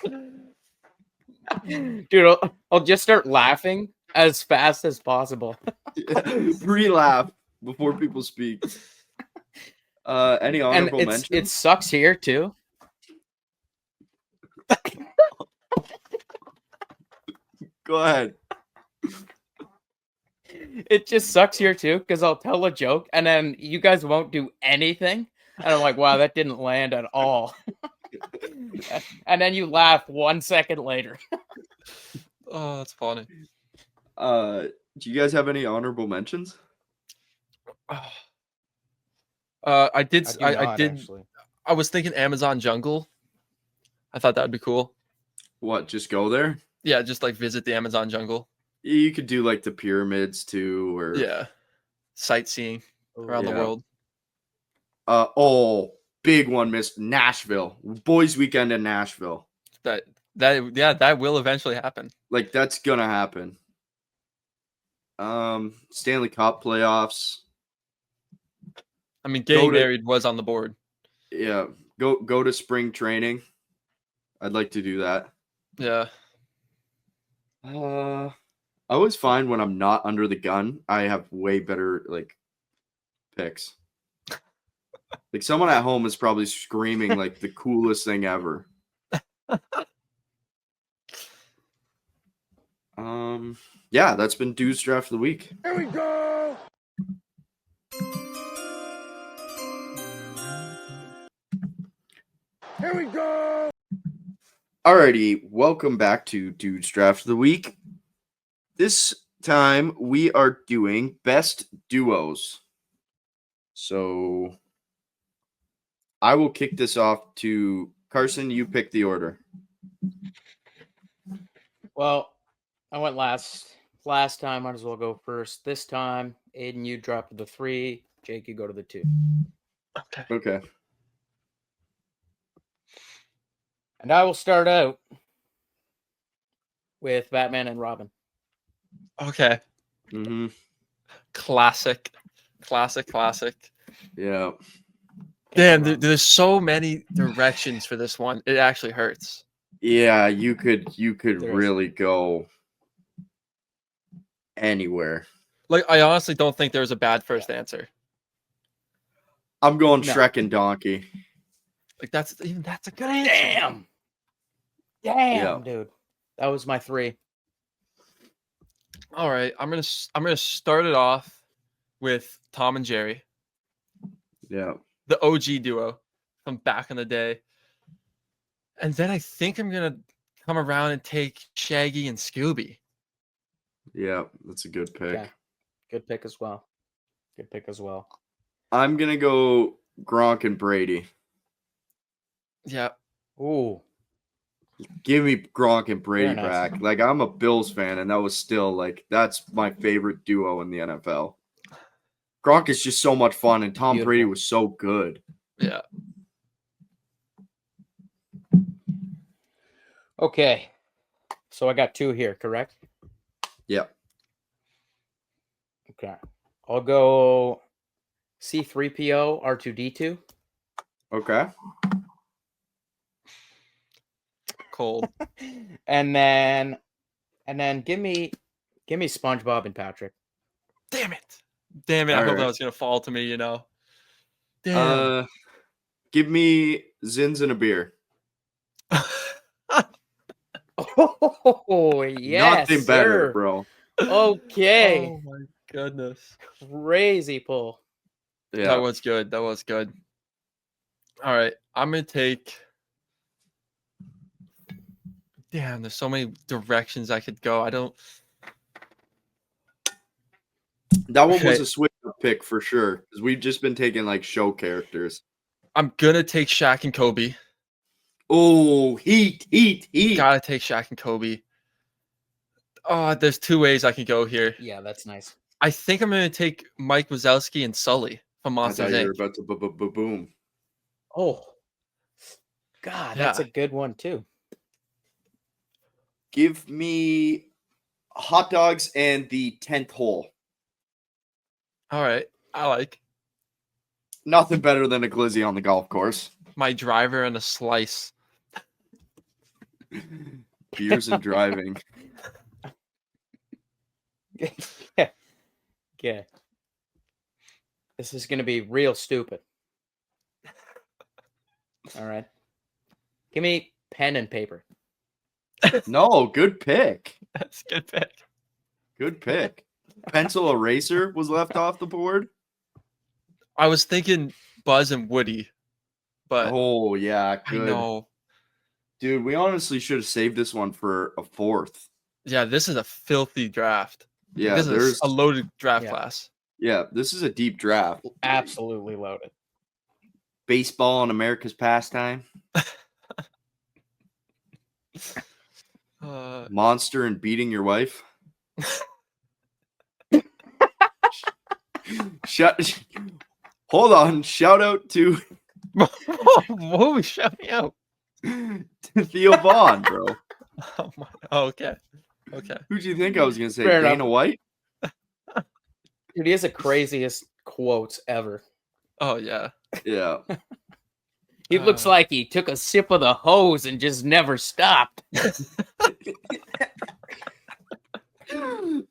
Dude, I'll just start laughing as fast as possible.
Pre-laugh before people speak. Any
And
honorable
it
mentions?
sucks here too.
Go ahead.
It just sucks here too because I'll tell a joke and then you guys won't do anything. And I'm like, wow, that didn't land at all. And then you laugh 1 second later.
Oh, that's funny.
Do you guys have any honorable mentions?
I did.
do
I
not,
did.
actually.
I was thinking Amazon Jungle. I thought that'd be cool.
What? Just go there?
Yeah, just like visit the Amazon Jungle.
You could do like the pyramids too, or
Yeah, sightseeing around the
Yeah.
world.
Big one, Miss Nashville. Boys' weekend in Nashville.
That will eventually happen.
Like that's gonna happen. Stanley Cup playoffs.
I mean, getting married was on the board.
Yeah, go to spring training. I'd like to do that.
Yeah.
I always find when I'm not under the gun, I have way better like picks. Like someone at home is probably screaming like the coolest thing ever. Yeah, that's been Dude's Draft of the Week.
Here we go. Here we go.
Alrighty, welcome back to Dude's Draft of the Week. This time we are doing best duos. So I will kick this off to Carson. You pick the order.
Well, I went last time. Might as well go first. This time, Aiden, you drop to the 3. Jake, you go to the 2.
Okay.
And I will start out with Batman and Robin.
Okay.
Mm-hmm.
Classic.
Yeah.
Damn, there's so many directions for this one. It actually hurts.
Yeah, you could
There is.
really go anywhere.
Like, I honestly don't think there's a bad first answer.
I'm going
No.
Shrek and Donkey.
Like, that's a good answer.
Damn, dude. That was my 3.
All right, I'm gonna start it off with Tom and Jerry,
Yeah.
the OG duo from back in the day, and then I think I'm gonna come around and take Shaggy and Scooby.
Yeah, that's a good pick.
Yeah. Good pick as well.
I'm gonna go Gronk and Brady.
Yeah,
Ooh.
Give me Gronk and Brady
Very nice.
back. Like I'm a Bills fan, and that was still like that's my favorite duo in the NFL. Gronk is just so much fun, and Tom
Beautiful.
Brady was so good.
yeah.
Okay. So I got 2 here, correct?
Yeah.
Okay. I'll go C3PO R2D2.
Okay.
Cold.
And then give me SpongeBob and Patrick.
Damn it. Damn it. I hope that
Alright.
was gonna fall to me, Damn.
Give me Zins and a beer.
Oh, yes,
Nothing better,
sir.
bro.
Okay.
Oh my goodness.
Crazy pull.
Yeah.
That was good. That was good. All right. I'm gonna take. Damn, there's so many directions I could go. I don't.
That one
Okay.
was a switch up pick for sure. Because we've just been taking like show characters.
I'm gonna take Shaq and Kobe.
Oh, heat.
Gotta take Shaq and Kobe. Oh, there's two ways I can go here.
Yeah, that's nice.
I think I'm gonna take Mike Wazowski and Sully from
I
Monsters
thought you were
Inc.
about to boom.
Oh, God, that's
Yeah.
a good one too.
Give me hot dogs and the 10th hole.
All right. I like
Nothing better than a glizzy on the golf course.
my driver and a slice.
Beers and driving.
Yeah. Okay. This is going to be real stupid. All right. Give me pen and paper.
No, good pick.
That's a good pick.
Good pick. Pencil eraser was left off the board.
I was thinking Buzz and Woody, but
Oh, yeah,
I
good.
know.
Dude, we honestly should have saved this one for a fourth.
Yeah, this is a filthy draft.
Yeah,
This is
there's
a loaded draft
Yeah.
class.
yeah, this is a deep draft.
Absolutely loaded.
Baseball and America's pastime. Monster and beating your wife. Hold on. Shout out to
Whoa, shout me out.
Theo Vaughn, bro.
Oh, okay.
Who do you think I was gonna say?
Fair
Dana
enough.
White?
Dude, he has the craziest quotes ever.
Oh yeah.
Yeah.
He looks like he took a sip of the hose and just never stopped.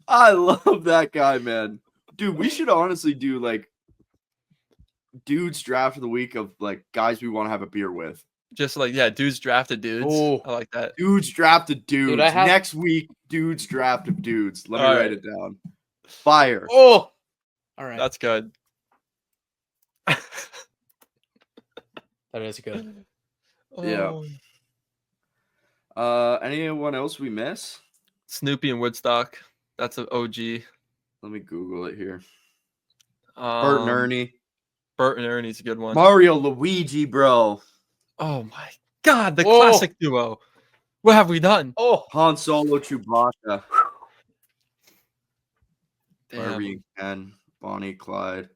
I love that guy, man. Dude, we should honestly do like dudes draft of the week of like guys we want to have a beer with.
Just like dudes drafted dudes.
Ooh.
I like that.
Dudes drafted dudes.
I have-
Next week, dudes draft of dudes. Let me
All
write
right.
it down. Fire.
Oh, all right.
That's good.
That is good.
Yeah.
Oh.
Anyone else we miss?
Snoopy and Woodstock. That's an OG.
Let me Google it here. Bert and Ernie.
Bert and Ernie's a good one.
Mario Luigi, bro.
Oh my God, the
Whoa.
classic duo. What have we done?
Oh,
Han Solo, Chewbacca.
Damn.
Barbie and Ken. Bonnie, Clyde.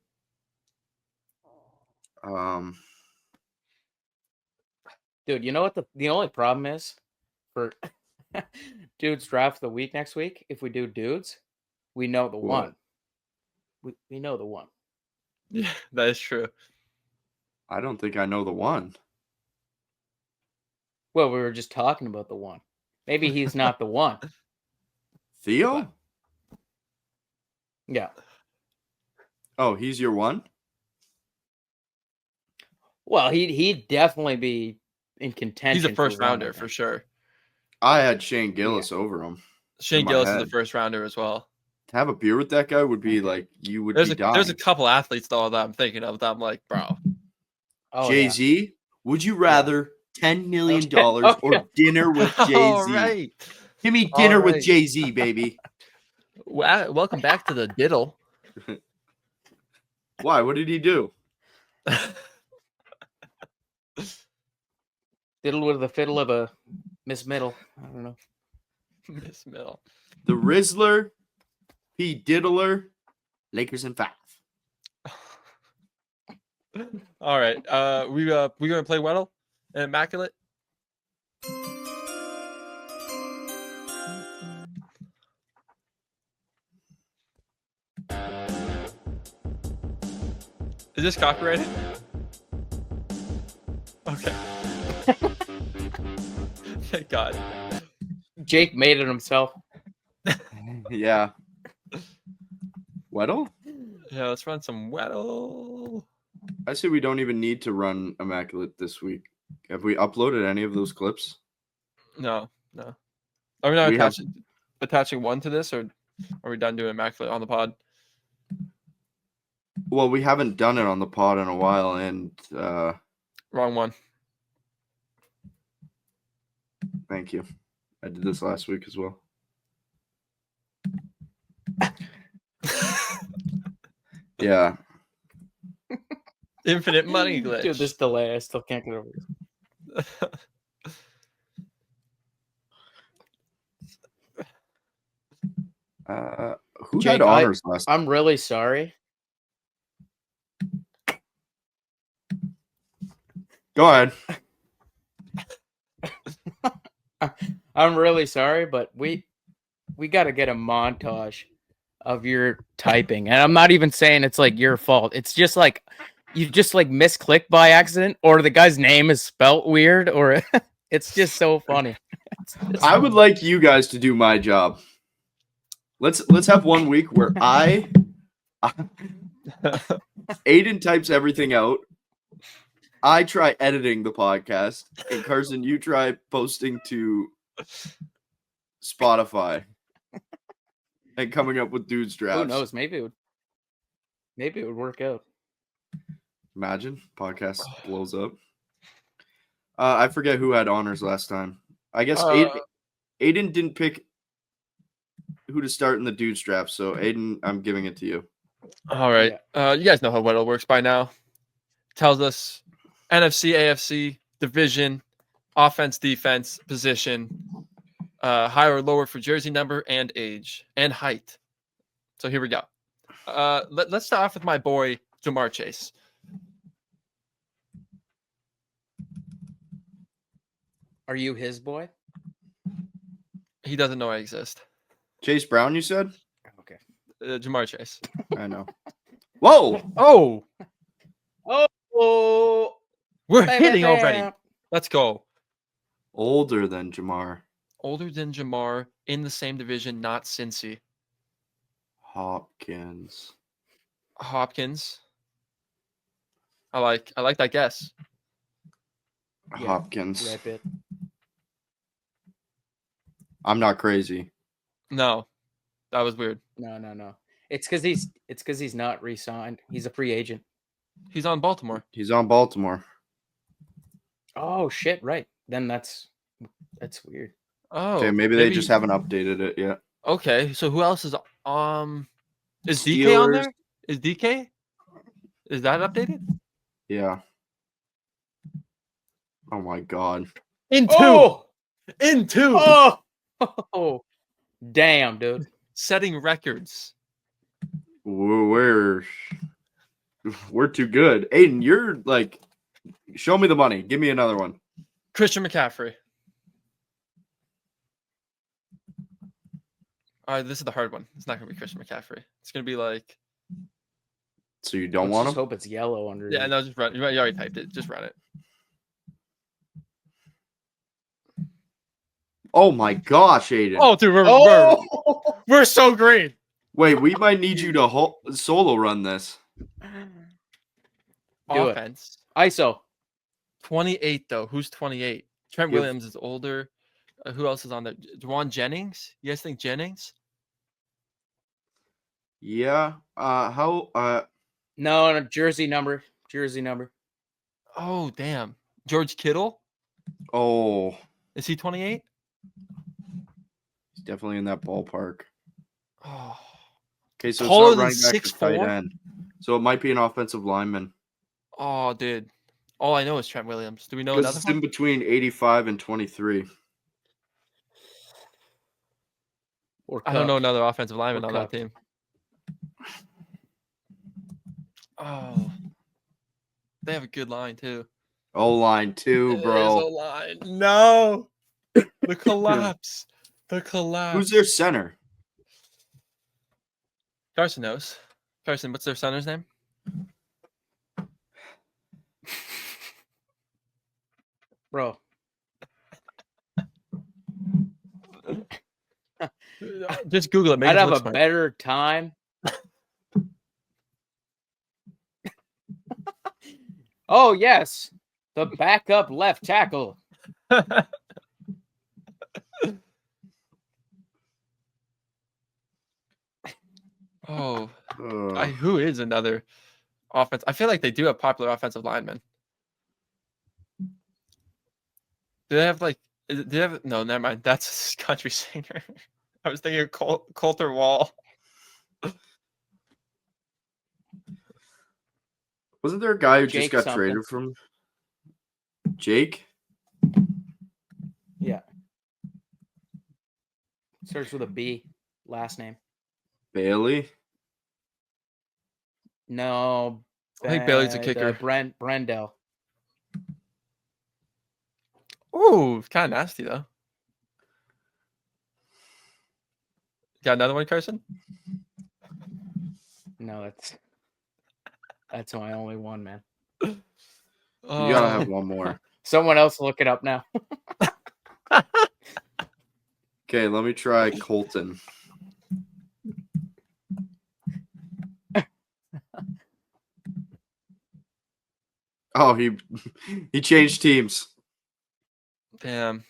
dude, you know what the only problem is for dudes draft of the week next week? If we do dudes, we know the
What?
one. We know the one.
Yeah, that is true.
I don't think I know the one.
Well, we were just talking about the one. Maybe he's not the one.
Theo?
Yeah.
Oh, he's your one?
Well, he'd definitely be in contention.
He's a first
for one, I
rounder for
think.
sure.
I had Shane Gillis over him.
Shane
In my
Gillis is
head.
the first rounder as well.
To have a beer with that guy would be like, you would
There's
be
a
dying.
there's a couple athletes though that I'm thinking of that I'm like, bro.
Oh,
Jay-Z, would you rather $10 million
Okay.
or dinner with Jay-Z?
All right.
Give me dinner with
right.
Jay-Z, baby.
Welcome back to the diddle.
Why? What did he do?
Diddle with the fiddle of a Miss Middle. I don't know.
Miss Middle.
The Rizzler, P. Diddler, Lakers in 5.
All right. We gonna play Weddle and Immaculate. Is this copyrighted? Okay. Thank God.
Jake made it himself.
Yeah. Weddle?
Yeah, let's run some Weddle.
I say we don't even need to run Immaculate this week. Have we uploaded any of those clips?
No. Are we not
We have-
attaching one to this, or are we done doing Immaculate on the pod?
Well, we haven't done it on the pod in a while, and
Wrong one.
thank you. I did this last week as well. Yeah.
Infinite money glitch.
Dude, this delay, I still can't get over this.
Who
Jake,
had honors last?
I'm really sorry.
Go ahead.
I'm really sorry, but we got to get a montage of your typing. And I'm not even saying it's like your fault. It's just like you just like misclick by accident, or the guy's name is spelt weird, or it's just so funny.
I would like you guys to do my job. Let's have one week where Aiden types everything out. I try editing the podcast, and Carson, you try posting to Spotify and coming up with dudes drafts.
Who knows? Maybe it would work out.
Imagine podcast blows up. I forget who had honors last time. I guess Aiden didn't pick who to start in the dudes draft. So Aiden, I'm giving it to you.
All right. You guys know how Weddle works by now. Tells us NFC, AFC, division, offense, defense, position, higher or lower for jersey number and age and height. So here we go. Let's start off with my boy, Jamar Chase.
Are you his boy?
He doesn't know I exist.
Chase Brown, you said?
Okay.
Jamar Chase.
I know. Whoa!
Oh,
Oh,
we're hitting already. Let's go.
Older than Jamar.
Older than Jamar, in the same division, not Cincy.
Hopkins.
I like that guess.
Yeah.
Hopkins.
Rip it.
I'm not crazy.
No, that was weird.
No. It's because he's not re-signed. He's a free agent.
He's on Baltimore.
He's on Baltimore.
Oh shit! Right. Then that's weird.
Oh,
Okay, maybe they just haven't updated it yet.
Okay, so who else is DK on
Steelers.
there? Is DK? Is that updated?
Yeah. Oh my god.
In two.
Oh, damn, dude.
Setting records.
We're too good. Aiden, you're like, show me the money. Give me another one.
Christian McCaffrey. All right, this is the hard one. It's not gonna be Christian McCaffrey. It's gonna be like.
So you don't
Let's
want
just
him?
hope it's yellow under.
Yeah, no, just run. You already typed it. Just run it.
Oh my gosh, Aiden.
Oh, dude, we're so green.
Wait, we might need you to solo run this.
Do it.
Offense.
ISO.
28 though. Who's 28? Trent
Give-
Williams is older. Who else is on there? Juwan Jennings. You guys think Jennings?
Yeah.
No, jersey number.
Oh, damn. George Kittle.
Oh,
Is he 28?
he's definitely in that ballpark.
Oh.
Okay, so
Taller
it's not
than
running back or tight
6'4"?
end. So it might be an offensive lineman.
Oh, dude. All I know is Trent Williams. Do we know
Because
another
it's
one?
in between 85 and 23.
Or
I don't know
Cup.
another offensive lineman
Or
on that
Cup.
team. Oh. They have a good line, too.
O-line too, bro.
Line. No. The collapse. The collapse.
Who's their center?
Carson knows. Carson, what's their center's name?
Bro.
Just Google it. Make
I'd
it
have
look
a
smart.
better time. Oh, yes. The backup left tackle.
Oh,
Uh,
who is another offense? I feel like they do have popular offensive linemen. Do they have like? Do they have? No, never mind. That's a country singer. I was thinking of Coulter Wall.
wasn't there a guy who
Jake
just got
something.
traded from Jake?
Yeah. Starts with a B. Last name.
Bailey?
No.
I think Bailey's a kicker.
Brendel.
Ooh, kind of nasty though. Got another one, Carson?
No, that's my only one, man.
You gotta have one more.
Someone else look it up now.
Okay, let me try Colton. Oh, he changed teams.
Damn.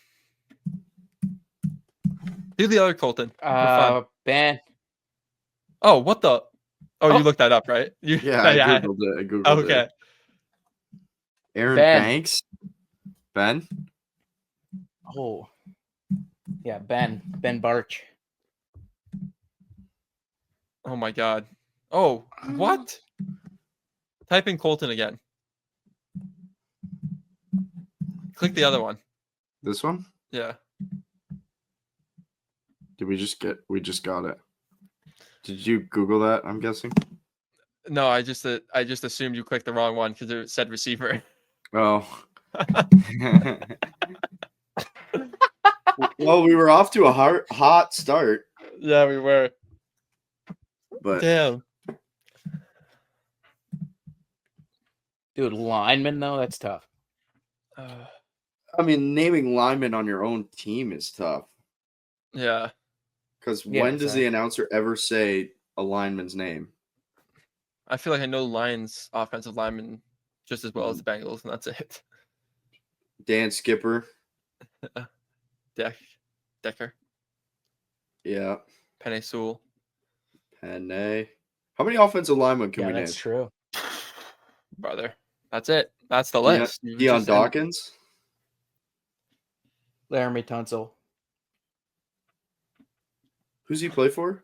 Do the other Colton. For fun.
Ben.
Oh, what the? Oh,
Oh.
you looked that up, right? You,
Yeah, I googled it.
Okay.
It. Aaron
Ben.
Banks. Ben.
Oh. Yeah, Ben Barch.
Oh my God. Oh, what? Type in Colton again. Click the other one.
This one?
Yeah.
Did we just got it? Did you Google that? I'm guessing.
No, I just assumed you clicked the wrong one because it said receiver.
Oh. Well, we were off to a hot start,
Yeah, we were.
but
Damn.
Dude, lineman though, that's tough.
I mean, naming linemen on your own team is tough.
Yeah.
Because
Yeah,
when does the
exactly.
announcer ever say a lineman's name?
I feel like I know Lions offensive linemen just as well as the Bengals, and that's it.
Dan Skipper.
Decker.
Yeah.
Penny Sewell.
Penne. How many offensive linemen can
Yeah,
we name?
that's true.
Brother. That's it. That's the list. You
Deion
just ended-
Dawkins.
Laramie Tunsil.
Who's he play for?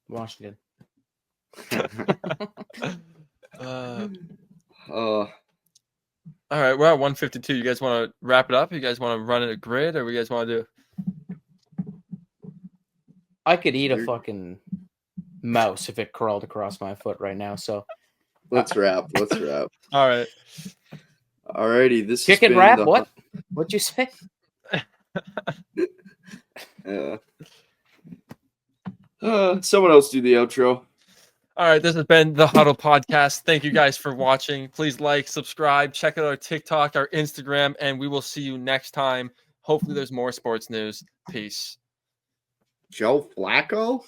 Washington.
All right, we're at 152. You guys want to wrap it up? You guys want to run in a grid, or we guys want to do?
I could eat a fucking mouse if it crawled across my foot right now. So
Let's wrap.
All right.
Alrighty, this
chicken
has been
wrap.
the-
What? What'd you say?
Someone else do the outro.
All right, this has been the Huddle Podcast. Thank you guys for watching. Please like, subscribe, check out our TikTok, our Instagram, and we will see you next time. Hopefully, there's more sports news. Peace.
Joe Flacco?